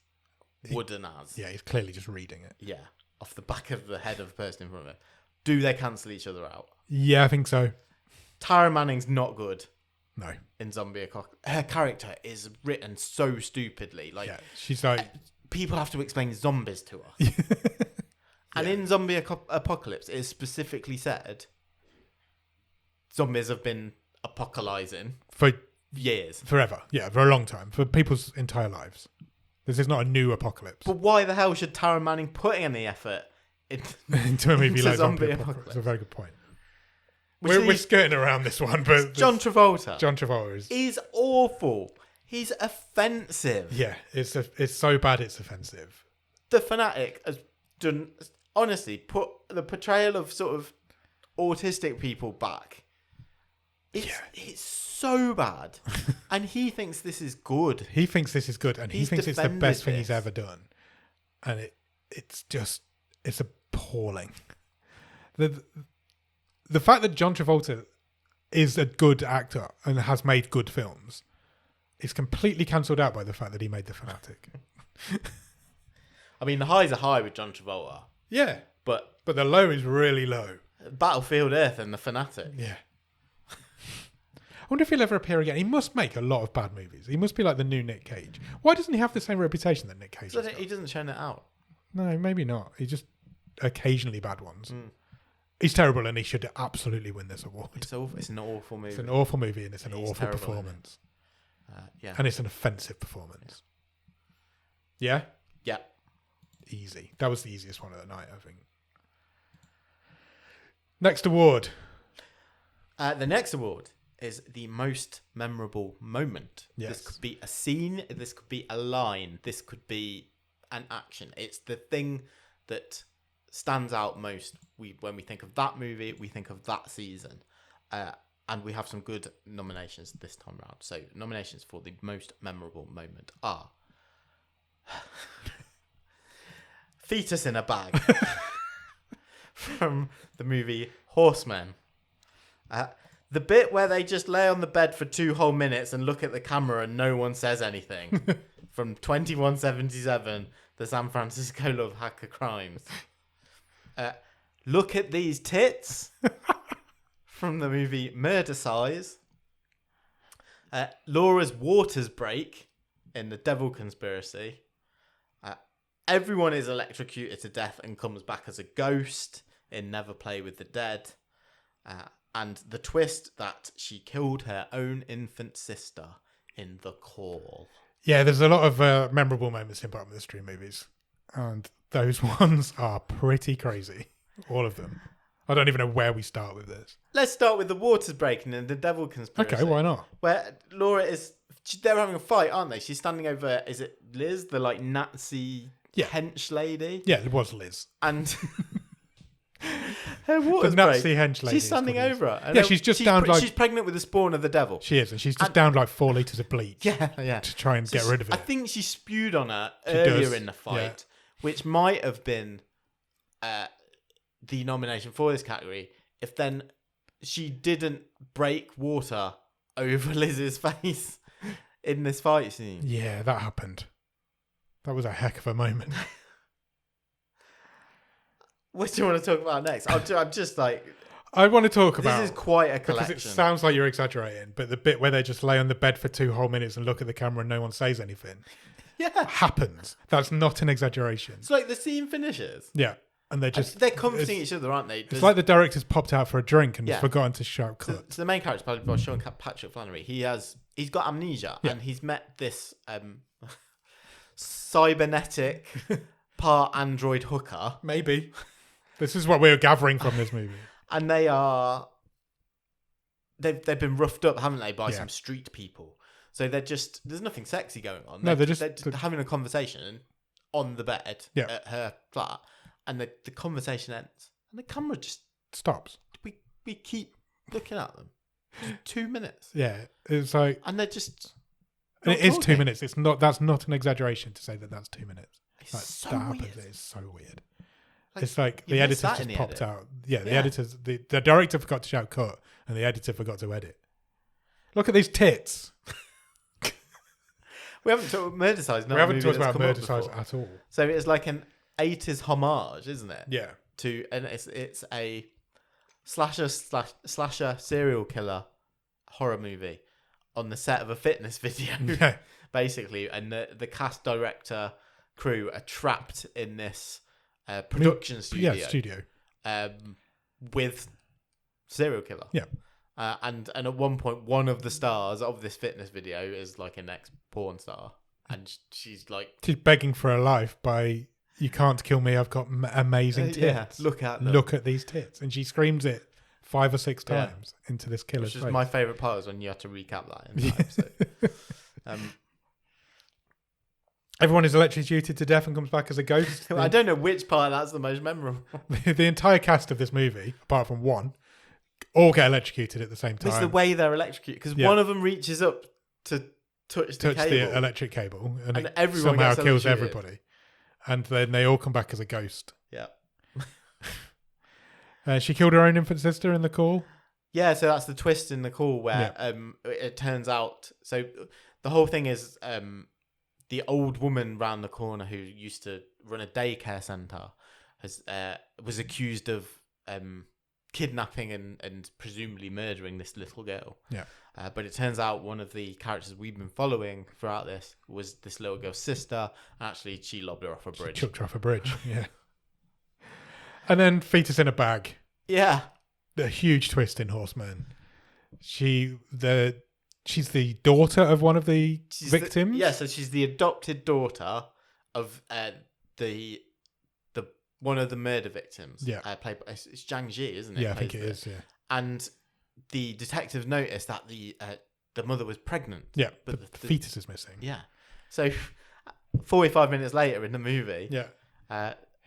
wooden as. Yeah, he's clearly just reading it. Yeah. Off the back of the head of the person in front of him. Do they cancel each other out? Yeah, I think so. Tara Manning's not good. No. In Zombie Apocalypse. Her character is written so stupidly. Like, she's like... people have to explain zombies to her. And in Zombie Apocalypse, it is specifically said zombies have been apocalypsing for years. Forever. Yeah, for a long time. For people's entire lives. This is not a new apocalypse. But why the hell should Tara Manning put any effort into a movie like Zombie Apocalypse? That's a very good point. We're skirting around this one, but John Travolta. John Travolta is awful. He's offensive. Yeah, it's so bad it's offensive. The Fanatic has done, honestly, put the portrayal of sort of autistic people back. It's so bad. And he thinks this is good. He thinks this is good, and he thinks it's the best thing he's ever done. And it's appalling. The fact that John Travolta is a good actor and has made good films is completely cancelled out by the fact that he made The Fanatic. I mean, the highs are high with John Travolta. Yeah. But the low is really low. Battlefield Earth and The Fanatic. Yeah. I wonder if he'll ever appear again. He must make a lot of bad movies. He must be like the new Nick Cage. Why doesn't he have the same reputation that Nick Cage has got? He doesn't churn it out. No, maybe not. He just occasionally bad ones. He's terrible, and he should absolutely win this award. It's an awful movie. It's an awful movie, and it's an awful performance. Yeah. And it's an offensive performance. Yeah? Yeah. Easy. That was the easiest one of the night, I think. Next award. The next award is the most memorable moment. Yes. This could be a scene. This could be a line. This could be an action. It's the thing that stands out most. When we think of that movie, we think of that season. And we have some good nominations this time around. So nominations for the most memorable moment are Fetus in a Bag from the movie Horsemen. The bit where they just lay on the bed for 2 whole minutes and look at the camera and no one says anything from 2177, the San Francisco Love Hacker Crimes. Look at These Tits from the movie Murder Size. Laura's waters break in The Devil Conspiracy. Everyone is electrocuted to death and comes back as a ghost in Never Play with the Dead. And the twist that she killed her own infant sister in The Call. Yeah, there's a lot of memorable moments in bottom of the stream movies. And those ones are pretty crazy. All of them. I don't even know where we start with this. Let's start with the waters breaking and The Devil Conspiracy. Okay, why not? Where Laura they're having a fight, aren't they? She's standing over, is it Liz, the like Nazi hench lady? Yeah, it was Liz. And her waters the Nazi break. hench lady. She's standing over her. Yeah, she's downed like... She's pregnant with the spawn of the devil. She is, and she's just downed like 4 litres of bleach. Yeah. To try and get rid of it. I think she spewed on her earlier in the fight, which might have been the nomination for this category if then she didn't break water over Liz's face in this fight scene. Yeah, that happened. That was a heck of a moment. What do you want to talk about next? I'm just like... I want to talk about... This is quite a collection. Because it sounds like you're exaggerating, but the bit where they just lay on the bed for 2 whole minutes and look at the camera and no one says anything happens. That's not an exaggeration. It's like the scene finishes. Yeah. And they're comforting each other, aren't they? It's like the director's popped out for a drink and has forgotten to shout cut. So the main character played by Sean Patrick Flannery. He's got amnesia and he's met this cybernetic part android hooker. Maybe. This is what we're gathering from this movie. And they've been roughed up, haven't they, by some street people. So there's nothing sexy going on. They're just having a conversation on the bed at her flat. And the conversation ends. And the camera just stops. We keep looking at them. Just 2 minutes. Yeah. It's like... And they're just... And it is 2 minutes. It's not. That's not an exaggeration to say that that's 2 minutes. It's so weird. It is so weird. It's like the editors just popped out. Yeah, the editors... The director forgot to shout cut and the editor forgot to edit. Look at these tits. We haven't talked about Murder Size. We haven't talked about Murder Size at all. So it's like an 80s homage, isn't it? Yeah. And it's a slasher serial killer horror movie on the set of a fitness video, basically. And the cast, director, crew are trapped in this production studio. Yeah, studio. With serial killer. Yeah. And at one point, one of the stars of this fitness video is like an ex-porn star. And she's begging for her life by... You can't kill me. I've got amazing tits. Yeah, look at them. Look at these tits. And she screams it 5 or 6 times into this killer's face. Which is my favourite part is when you have to recap that in the episode. Everyone is electrocuted to death and comes back as a ghost. I don't know which part that's the most memorable. The entire cast of this movie, apart from one, all get electrocuted at the same time. It's the way they're electrocuted. Because one of them reaches up to touch the electric cable and it everyone somehow kills everybody. And then they all come back as a ghost. Yeah. She killed her own infant sister in The Call. Yeah, so that's the twist in The Call where it turns out... So the whole thing is the old woman round the corner who used to run a daycare centre was accused of kidnapping and presumably murdering this little girl. Yeah. But it turns out one of the characters we've been following throughout this was this little girl's sister. Actually, she lobbed her off a bridge. She chucked her off a bridge, yeah. And then Fetus in a Bag. Yeah. The huge twist in Horseman. She's the daughter of one of the victims? So she's the adopted daughter of the one of the murder victims. Yeah. Played by, it's Zhang Ji, isn't it? Yeah, I think it is, yeah. And the detectives noticed that the mother was pregnant. Yeah, but the fetus is missing. Yeah. So 45 minutes later in the movie,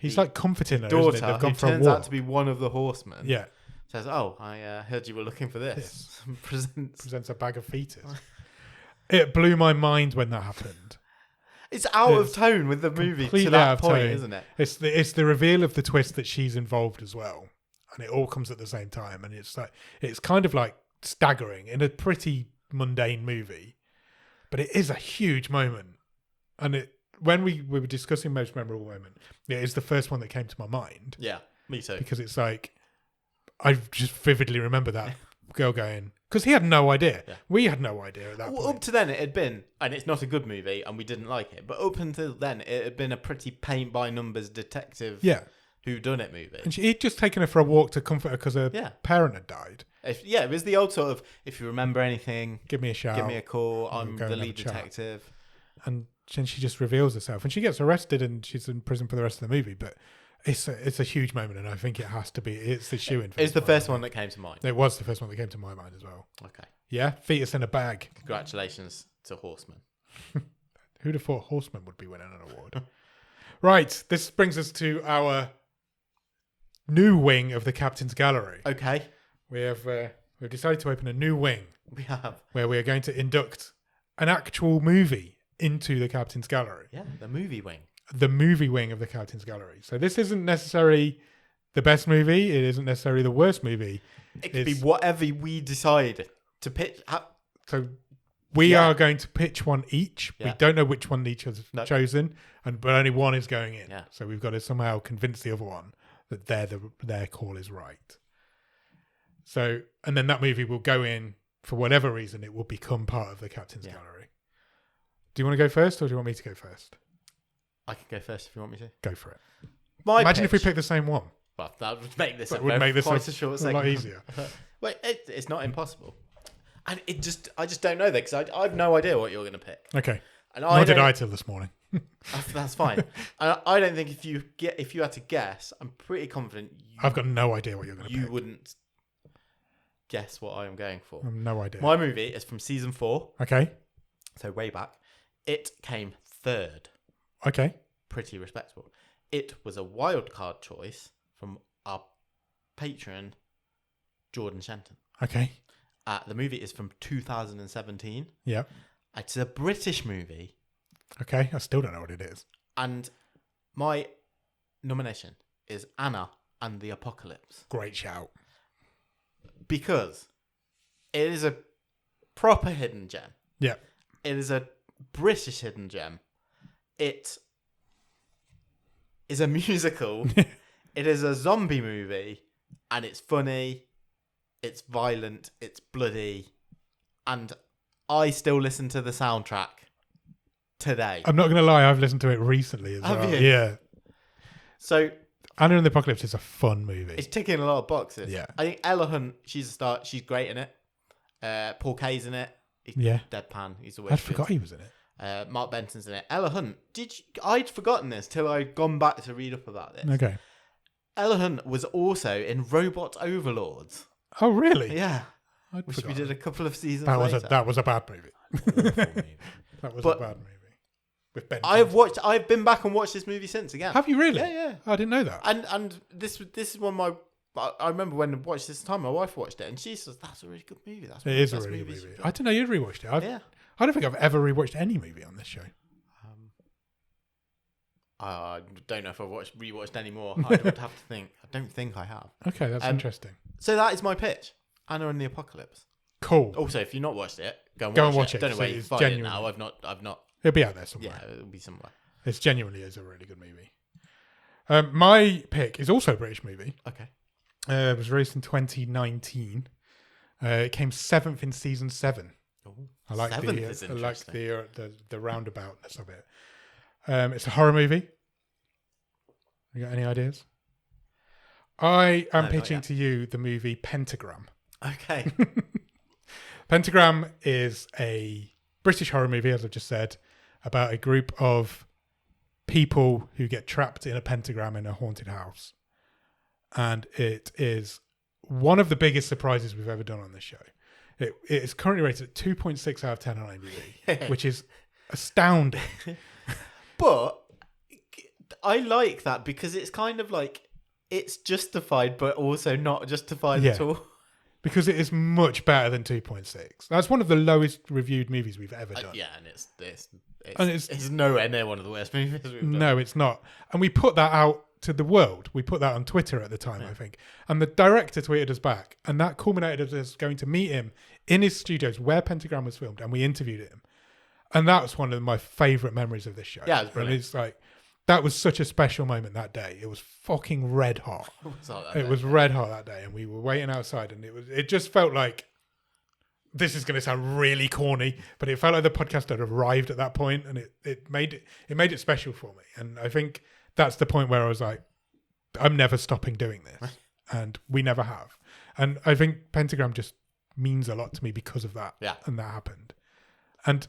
He's like comforting her, daughter, isn't it? They've gone who for a turns walk. out to be one of the horsemen. Yeah. Says, "Oh, I heard you were looking for this." Presents a bag of fetus. It blew my mind when that happened. It's out of tone with the movie to that point, isn't it? It's the reveal of the twist that she's involved as well, and it all comes at the same time, and it's kind of like staggering in a pretty mundane movie, but it is a huge moment. And when we were discussing most memorable moment, it is the first one that came to my mind. Yeah, me too. Because it's like I just vividly remember that girl going, because he had no idea. Yeah. We had no idea at that point. Up to then, it had been, and it's not a good movie, and we didn't like it. But up until then, it had been a pretty paint-by-numbers detective whodunit movie. And he'd just taken her for a walk to comfort her because her parent had died. It was the old sort of, if you remember anything, give me a shout. Give me a call. I'm the lead detective. And then she just reveals herself. And she gets arrested and she's in prison for the rest of the movie. But it's a huge moment, and I think it has to be. It's the shoe-in. It's the first one that came to mind. It was the first one that came to my mind as well. Okay. Yeah, fetus in a bag. Congratulations to Horseman. Who'd have thought Horseman would be winning an award? Right, this brings us to our new wing of the Captain's Gallery. Okay. We've decided to open a new wing. We have. Where we are going to induct an actual movie into the Captain's Gallery. Yeah, the movie wing. The movie wing of the Captain's Gallery. So this isn't necessarily the best movie. It isn't necessarily the worst movie. It could be whatever we decide to pitch. So we are going to pitch one each. Yeah. We don't know which one each has chosen, but only one is going in. Yeah. So we've got to somehow convince the other one that their call is right. So, and then that movie will go in, for whatever reason, it will become part of the Captain's Gallery. Do you want to go first, or do you want me to go first? I can go first if you want me to. Go for it. Imagine if we pick the same one. Well, that would make this quite a short segment. A lot easier. Wait, it's not impossible. And I just don't know that, because I have no idea what you're going to pick. Okay. And nor did I till this morning. That's fine. And I don't think if you had to guess, I'm pretty confident. I've got no idea what you're going to pick. You wouldn't guess what I am going for. I have no idea. My movie is from season 4. Okay. So way back. It came third. Okay. Pretty respectable. It was a wild card choice from our patron, Jordan Shenton. Okay. The movie is from 2017. Yeah. It's a British movie. Okay. I still don't know what it is. And my nomination is Anna and the Apocalypse. Great shout. Because it is a proper hidden gem. Yeah. It is a British hidden gem. It is a musical. It is a zombie movie. And it's funny. It's violent. It's bloody. And I still listen to the soundtrack today. I'm not going to lie. I've listened to it recently as well. Have you? Yeah. So Anna and the Apocalypse is a fun movie. It's ticking a lot of boxes. Yeah. I think Ella Hunt, she's a star. She's great in it. Paul Kaye's in it. Yeah. Deadpan. He's always I forgot he was in it. Mark Benson's in it. Ella Hunt. I'd forgotten this till I'd gone back to read up about this. Okay. Ella Hunt was also in Robot Overlords. Oh, really? Yeah. Which we did a couple of seasons later. That was a bad movie. That was a bad movie. With Ben. I've been back and watched this movie since again. Have you really? Yeah. I didn't know that. And this is one of I remember when I watched this time, my wife watched it and she says, that's a really good movie. It is a really good movie. I didn't know you'd rewatched it. I don't think I've ever rewatched any movie on this show. I don't know if I've rewatched any more. I would have to think. I don't think I have. Okay, that's interesting. So that is my pitch. Anna and the Apocalypse. Cool. Also, if you've not watched it, go and watch it. Don't know where you find it now. I've not. It'll be out there somewhere. Yeah, it'll be somewhere. It genuinely is a really good movie. My pick is also a British movie. Okay. It was released in 2019. It came 7th in season 7. Ooh, I like the roundaboutness of it. It's a horror movie. You got any ideas? I am pitching to you the movie Pentagram. Okay. Pentagram is a British horror movie, as I've just said, about a group of people who get trapped in a pentagram in a haunted house. And it is one of the biggest surprises we've ever done on this show. It is currently rated at 2.6 out of 10 on IMDb, which is astounding. But I like that because it's kind of like it's justified, but also not justified at all. Because it is much better than 2.6. That's one of the lowest reviewed movies we've ever done. And it's nowhere near one of the worst movies we've done. No, it's not. And we put that out to the world. We put that on Twitter at the time, I think. And the director tweeted us back. And that culminated as us going to meet him in his studios where Pentagram was filmed. And we interviewed him. And that was one of my favourite memories of this show. Yeah, it was brilliant. And it's like, that was such a special moment that day. It was fucking red hot. It was red hot that day, and we were waiting outside, and it just felt like, this is going to sound really corny, but it felt like the podcast had arrived at that point, and it made it special for me. And I think that's the point where I was like, I'm never stopping doing this, and we never have. And I think Pentagram just means a lot to me because of that. Yeah, and that happened. And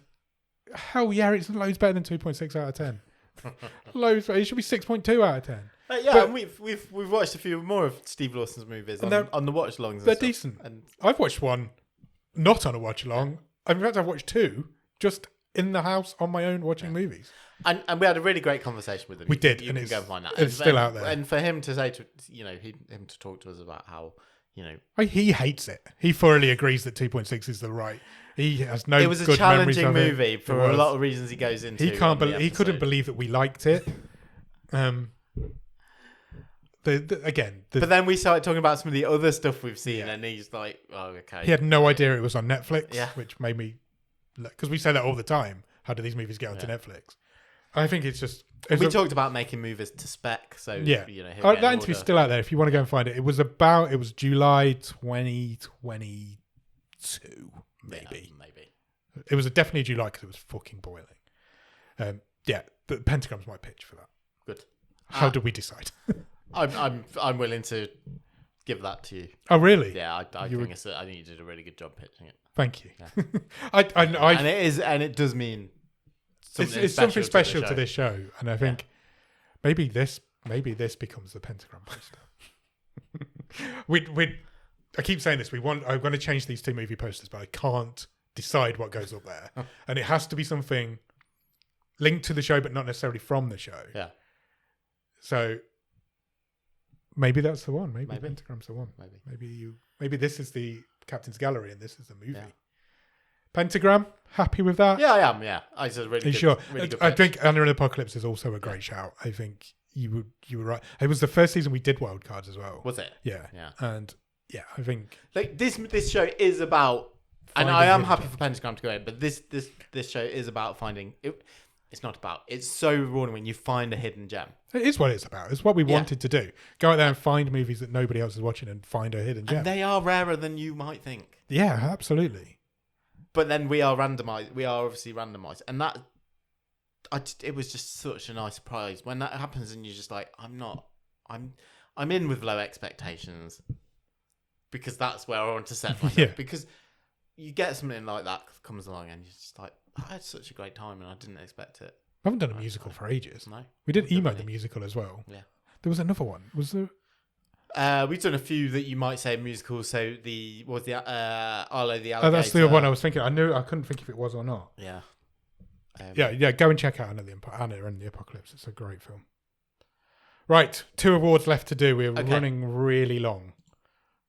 hell yeah, it's loads better than 2.6 out of 10. Loads. It should be 6.2 out of 10. And we've watched a few more of Steve Lawson's movies on the watch longs. They're decent. And I've watched one not on a watch along. In fact, I've watched two just in the house on my own watching movies. And we had a really great conversation with him. We did. You can go and find that. It's still out there. And for him to say him to talk to us about how he hates it. He thoroughly agrees that 2.6 is the right. He has no. It was a challenging movie for a lot of reasons he goes into. He couldn't believe that we liked it. But then we started talking about some of the other stuff we've seen, and he's like, "Oh, okay." He had no idea it was on Netflix, which made me, because we say that all the time. How do these movies get onto Netflix? I think it's just. We talked about making movies to spec, so that interview's still out there. If you want to go and find it, it was July 2022. Maybe. It was definitely July because it was fucking boiling. But Pentagram's my pitch for that. Good. How do we decide? I'm willing to give that to you. Oh really? Yeah, I think you did a really good job pitching it. Thank you. Yeah. and it does mean it's something special to this show, and I think maybe this becomes the Pentagram poster. I keep saying this. I'm going to change these two movie posters, but I can't decide what goes up there, and it has to be something linked to the show, but not necessarily from the show. Yeah. So maybe that's the one. Maybe Pentagram's the one. Maybe this is the Captain's Gallery, and this is the movie. Yeah. Pentagram, happy with that? Yeah, I am. Yeah, I said really. Sure. Really good I think Annual Apocalypse is also a great shout. I think you were right. It was the first season we did wild cards as well. Was it? Yeah. And I think like this show is about, and I am happy for Pentagram to go in, but this show is about finding it. It's not about. It's so rewarding when you find a hidden gem. It is what it's about. It's what we wanted to do. Go out there and find movies that nobody else is watching and find a hidden gem. And they are rarer than you might think. Yeah, absolutely. But then we are randomized. We are obviously randomized, and it was just such a nice surprise when that happens, and you're just like, I'm in with low expectations because that's where I want to set myself. Because you get something like that comes along, and you're just like, I had such a great time, and I didn't expect it. I haven't done a musical for ages. No, we did Emo the musical as well. Yeah, there was another one. Was there? We've done a few that you might say musicals. So Arlo the Alligator. Oh, that's the one I was thinking. I couldn't think if it was or not. Yeah. Go and check out Anna and the Apocalypse. It's a great film. Right, 2 awards left to do. We're running really long,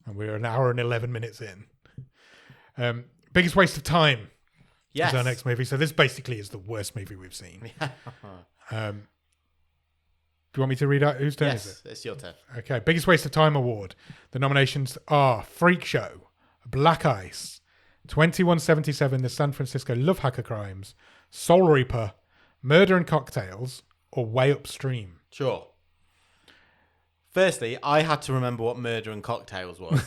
and we're an hour and 11 minutes in. Biggest waste of time. Yes. Is our next movie. So this basically is the worst movie we've seen. Do you want me to read out whose turn is it? Yes, it's your turn. Okay, Biggest Waste of Time Award. The nominations are Freak Show, Black Ice, 2177, The San Francisco Love Hacker Crimes, Soul Reaper, Murder and Cocktails, or Way Upstream. Sure. Firstly, I had to remember what Murder and Cocktails was.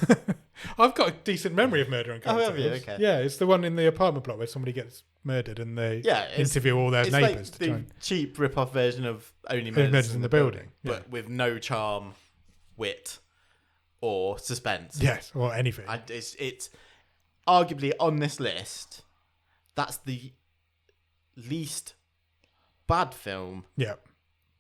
I've got a decent memory of Murder and Cocktails. Oh, have you? Okay. Yeah, it's the one in the apartment block where somebody gets murdered and they interview all their neighbours. It's like the cheap rip-off version of Only Murders in the Building. But with no charm, wit, or suspense. Yes, or anything. It's arguably on this list, that's the least bad film. Yeah.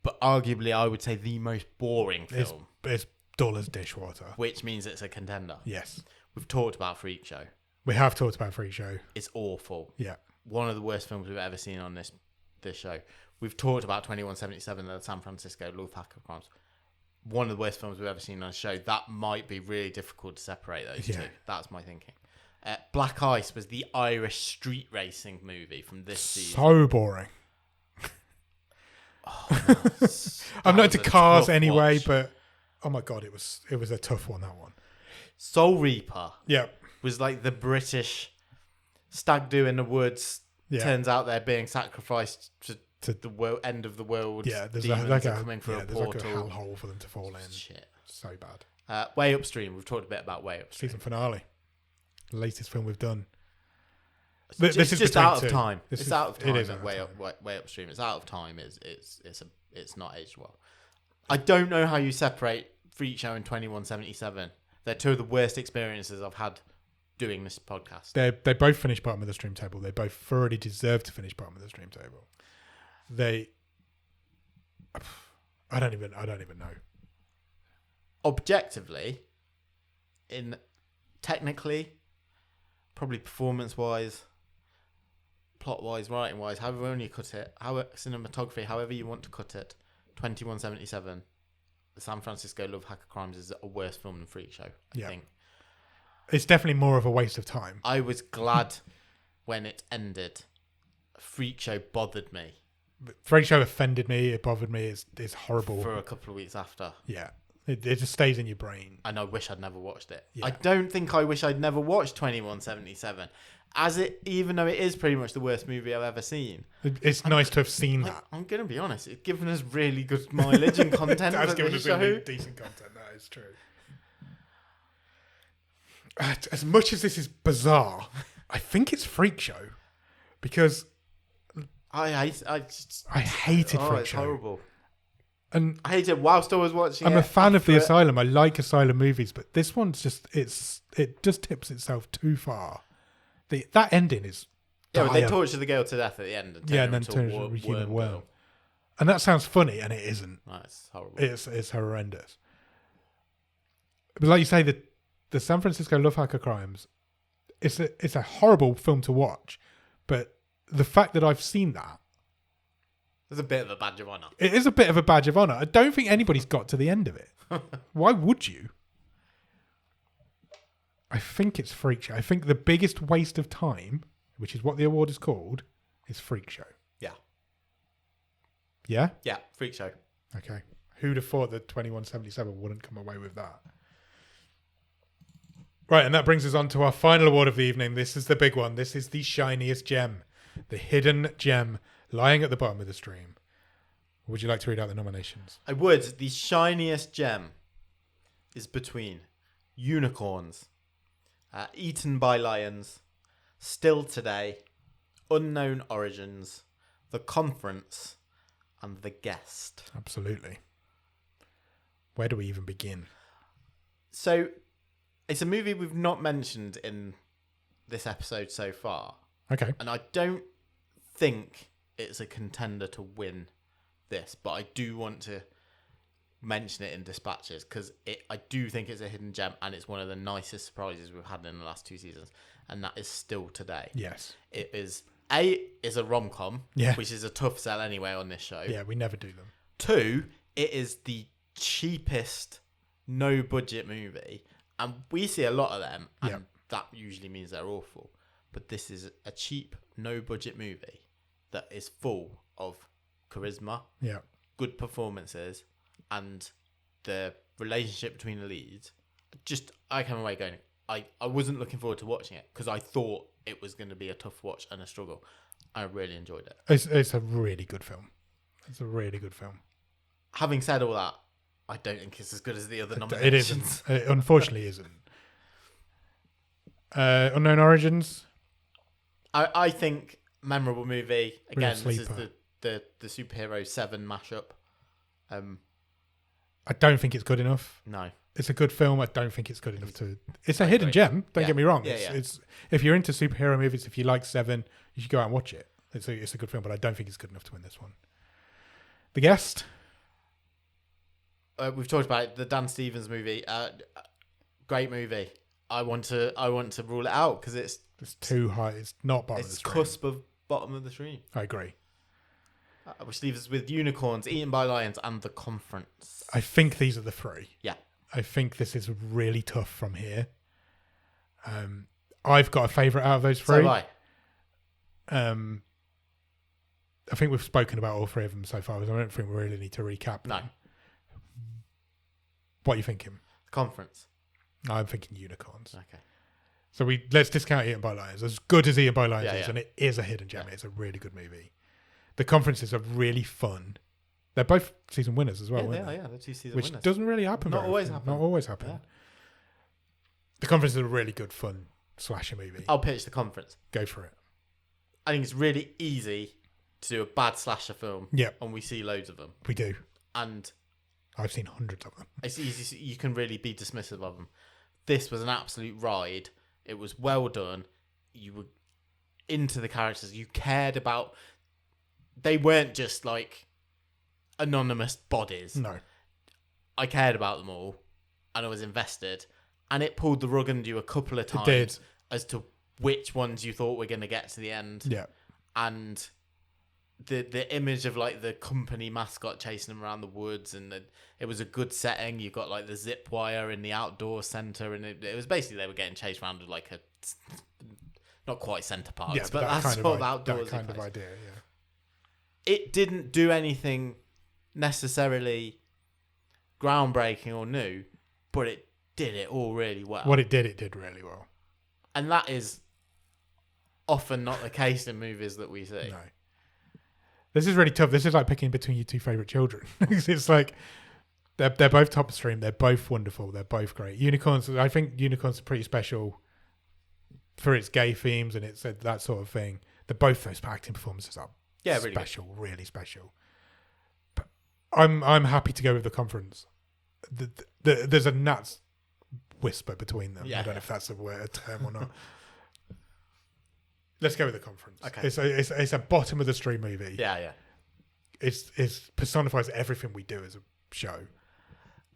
But arguably, I would say the most boring film. It's dull as dishwater. Which means it's a contender. Yes. We've talked about Freak Show. We have talked about Freak Show. It's awful. Yeah. One of the worst films we've ever seen on this show. we've talked about 2177, the San Francisco Love Hacker Crimes. One of the worst films we've ever seen on a show. That might be really difficult to separate those two. That's my thinking. Black Ice was the Irish street racing movie from this season. So boring. I'm not into cars anyway, but oh my god, it was a tough one, that one. Soul Reaper. Yeah. Was like the British stag do in the woods. Yeah. Turns out they're being sacrificed to the end of the world. Yeah, there's demons are coming through a portal. Like a hellhole for them to fall in. Shit. So bad. Way Upstream. We've talked a bit about Way Upstream. Season finale. The latest film we've done. This is just out of time. It's out of time. It is Way Upstream. It's out of time. It's not aged well. I don't know how you separate Freak Show and 2177. They're two of the worst experiences I've had doing this podcast. They both finished bottom of the stream table. They both thoroughly deserve to finish bottom of the stream table. I don't even know. Objectively, technically, probably performance-wise, plot-wise, writing-wise, however you cut it, cinematography, however you want to cut it, 2177, the San Francisco Love Hacker Crimes is a worse film than Freak Show, I think. It's definitely more of a waste of time. I was glad when it ended. Freak Show bothered me. Freak Show offended me. It bothered me. It's horrible. For a couple of weeks after. Yeah. It just stays in your brain. And I wish I'd never watched it. Yeah. I don't think I wish I'd never watched 2177. Even though it is pretty much the worst movie I've ever seen. It's nice to have seen that. I'm going to be honest. It's given us really good mileage and content. That's given us really decent content. That is true. As much as this is bizarre, I think it's Freak Show. Because I hated Freak it's Show. Horrible. And I hate it whilst I was watching I'm a fan of the Asylum. I like Asylum movies, but this one's it just tips itself too far. That ending is but they torture the girl to death at the end and turn her into a human worm. And that sounds funny, and it isn't. No, it's horrible. It's horrendous. But like you say, the San Francisco Love Hacker Crimes, it's a horrible film to watch, but the fact that I've seen that, it's a bit of a badge of honour. It is a bit of a badge of honour. I don't think anybody's got to the end of it. Why would you? I think it's Freak Show. I think the biggest waste of time, which is what the award is called, is Freak Show. Yeah. Yeah? Yeah, Freak Show. Okay. Who'd have thought that 2177 wouldn't come away with that? Right, and that brings us on to our final award of the evening. This is the big one. This is the shiniest gem. The hidden gem lying at the bottom of the stream. Would you like to read out the nominations? I would. The shiniest gem is between Unicorns, Eaten by Lions, Still Today, Unknown Origins, The Conference, and The Guest. Absolutely. Where do we even begin? So, it's a movie we've not mentioned in this episode so far. Okay. And I don't think it's a contender to win this, but I do want to mention it in dispatches because I do think it's a hidden gem and it's one of the nicest surprises we've had in the last 2 seasons, and that is Still Today. Yes. It is a rom-com, which is a tough sell anyway on this show. Yeah, we never do them. 2, it is the cheapest no-budget movie, and we see a lot of them, and that usually means they're awful. But this is a cheap, no-budget movie that is full of charisma, good performances, and the relationship between the leads. I came away going, I wasn't looking forward to watching it because I thought it was going to be a tough watch and a struggle. I really enjoyed it. It's a really good film. It's a really good film. Having said all that, I don't think it's as good as the other nominations. It isn't. It unfortunately isn't. Unknown Origins. I think memorable movie. Again, this is the Superhero 7 mashup. I don't think it's good enough. No. It's a good film. I don't think it's good enough to... It's a hidden gem. Don't get me wrong. It's if you're into superhero movies, if you like Seven, you should go out and watch it. It's a good film, but I don't think it's good enough to win this one. The Guest. We've talked about it, the Dan Stevens movie. Great movie. I want to rule it out because it's too high. It's not bottom of the stream. It's cusp of bottom of the stream. I agree. which leaves us with Unicorns, Eaten by Lions, and The Conference. I think these are the three. Yeah. I think this is really tough from here. I've got a favourite out of those three. So have I. I think we've spoken about all three of them so far. I don't think we really need to recap them. No. What are you thinking? Conference. I'm thinking Unicorns. Okay. So let's discount Eaten by Lions. As good as Eaten by Lions is, yeah. and it is a hidden gem. It's a really good movie. The Conferences are really fun. They're both season winners as well, Yeah, aren't they? they're 2 season Which winners. doesn't really happen. Not very always often. happen. Not always happen. Yeah. The Conference is a really good, fun slasher movie. I'll pitch The Conference. Go for it. I think it's really easy to do a bad slasher film. Yeah. And we see loads of them. We do. And I've seen hundreds of them. it's easy. You can really be dismissive of them. This was an absolute ride. It was well done. You were into the characters. You cared about... They weren't just like anonymous bodies. No. I cared about them all. And I was invested. And it pulled the rug under you a couple of times. It did. As to which ones you thought were going to get to the end. Yeah. And the image of like the company mascot chasing them around the woods, and it was a good setting. You got like the zip wire in the outdoor center, and it was basically they were getting chased around with like a not quite center parks, Yeah, but that that's kind sort of of outdoors. that kind of idea. Yeah. It didn't do anything necessarily groundbreaking or new, but it did it all really well. What it did really well. And that is often not the case in movies that we see. No. This is really tough. This is like picking between your two favourite children. It's like they're both top stream. They're both wonderful. They're both great. Unicorns. I think Unicorns are pretty special for its gay themes and it's that sort of thing. Both those acting performances are really special, really special. But I'm happy to go with The Conference. There's a gnat's whisper between them. I don't know if that's a term or not. Let's go with The Conference. Okay. It's a bottom of the stream movie. Yeah. It personifies everything we do as a show.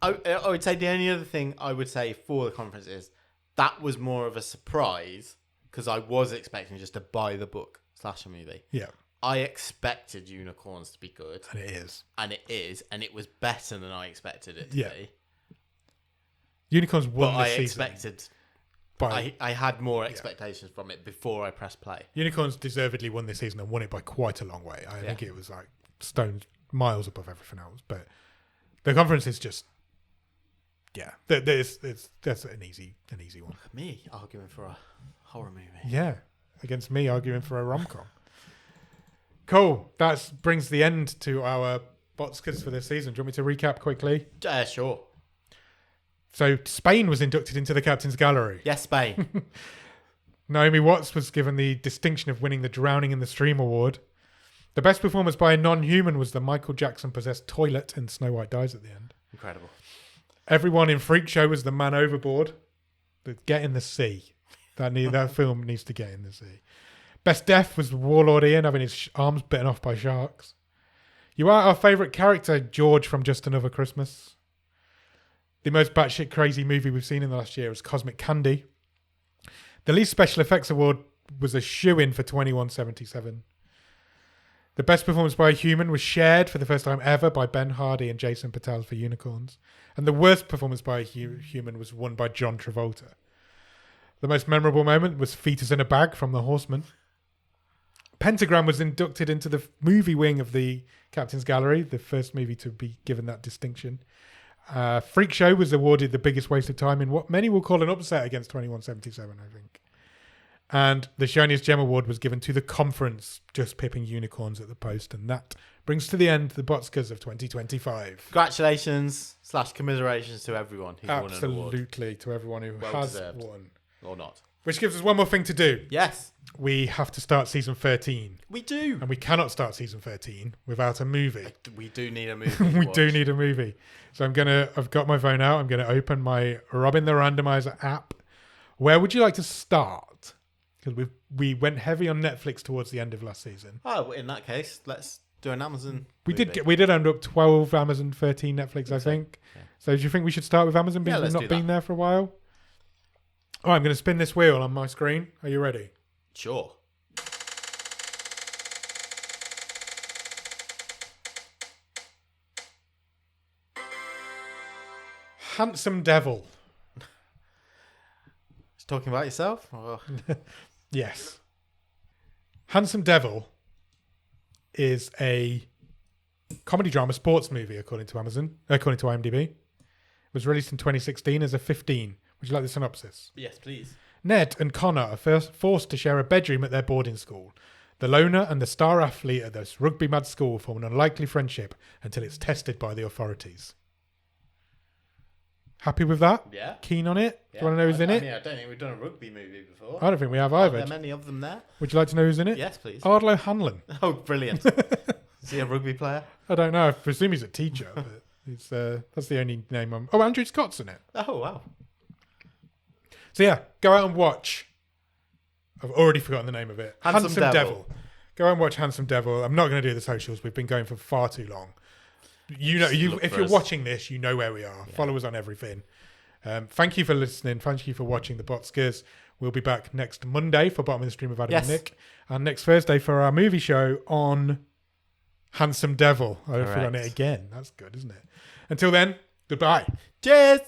I would say the only other thing I would say for The Conference is that was more of a surprise because I was expecting just a by the book slasher movie. Yeah. I expected Unicorns to be good. And it is. And it is. And it was better than I expected it to be. Unicorns won but this I season. expected... I had more expectations from it before I pressed play. Unicorns deservedly won this season and won it by quite a long way. I think it was like stones miles above everything else. But The Conference is just, that's an easy one. Look at me arguing for a horror movie. Yeah, against me arguing for a rom-com. Cool. That brings the end to our Botscars for this season. Do you want me to recap quickly? Sure. So Spain was inducted into the Captain's Gallery. Yes, Spain. Naomi Watts was given the distinction of winning the Drowning in the Stream Award. The best performance by a non-human was the Michael Jackson-possessed toilet in Snow White Dies at the end. Incredible. Everyone in Freak Show was the man overboard. Get in the sea. That film needs to get in the sea. Best death was Warlord Ian having his arms bitten off by sharks. You are our favourite character, George from Just Another Christmas. The most batshit crazy movie we've seen in the last year was Cosmic Candy. The least special effects award was a shoo-in for 2177. The best performance by a human was shared for the first time ever by Ben Hardy and Jason Patel for Unicorns. And the worst performance by a human was won by John Travolta. The most memorable moment was Fetus in a Bag from The Horseman. Pentagram was inducted into the movie wing of the Captain's Gallery, the first movie to be given that distinction. Freak Show was awarded the biggest waste of time in what many will call an upset against 2177, I think. And the Shiniest Gem Award was given to The Conference, just pipping Unicorns at the post. And that brings to the end the Botscars of 2025. Congratulations / commiserations to everyone who won an award. Absolutely, to everyone who has won. Or not. Which gives us one more thing to do. Yes. We have to start season 13. We do. And we cannot start season 13 without a movie. We do need a movie. We do need a movie. So I've got my phone out. I'm going to open my Robin the Randomizer app. Where would you like to start? Because we went heavy on Netflix towards the end of last season. Oh, in that case, let's do an Amazon We movie. did end up 12 Amazon, 13 Netflix, I think. Yeah. So do you think we should start with Amazon being let's not do been that. there for a while? All right, I'm going to spin this wheel on my screen. Are you ready? Sure. Handsome Devil. Just talking about yourself? Or... Yes. Handsome Devil is a comedy drama sports movie, according to IMDb. It was released in 2016 as a 15. Would you like the synopsis? Yes, please. Ned and Connor are forced to share a bedroom at their boarding school. The loner and the star athlete at this rugby-mad school form an unlikely friendship until it's tested by the authorities. Happy with that? Yeah. Keen on it? Yeah. Do you want to know who's in it? I don't think we've done a rugby movie before. I don't think we have Are either. there many of them there? Would you like to know who's in it? Yes, please. Ardlo Hanlon. Oh, brilliant. Is he a rugby player? I don't know. I presume he's a teacher, but it's, that's the only name I'm... Oh, Andrew Scott's in it. Oh, wow. So yeah, go out and watch. I've already forgotten the name of it. Handsome Devil. Go out and watch Handsome Devil. I'm not going to do the socials. We've been going for far too long. You know, if you're watching this, you know where we are. Yeah. Follow us on everything. Thank you for listening. Thank you for watching the Botscars. We'll be back next Monday for Bottom of the Stream with Adam and Nick. And next Thursday for our movie show on Handsome Devil. I've forgotten it again. That's good, isn't it? Until then, goodbye. Cheers.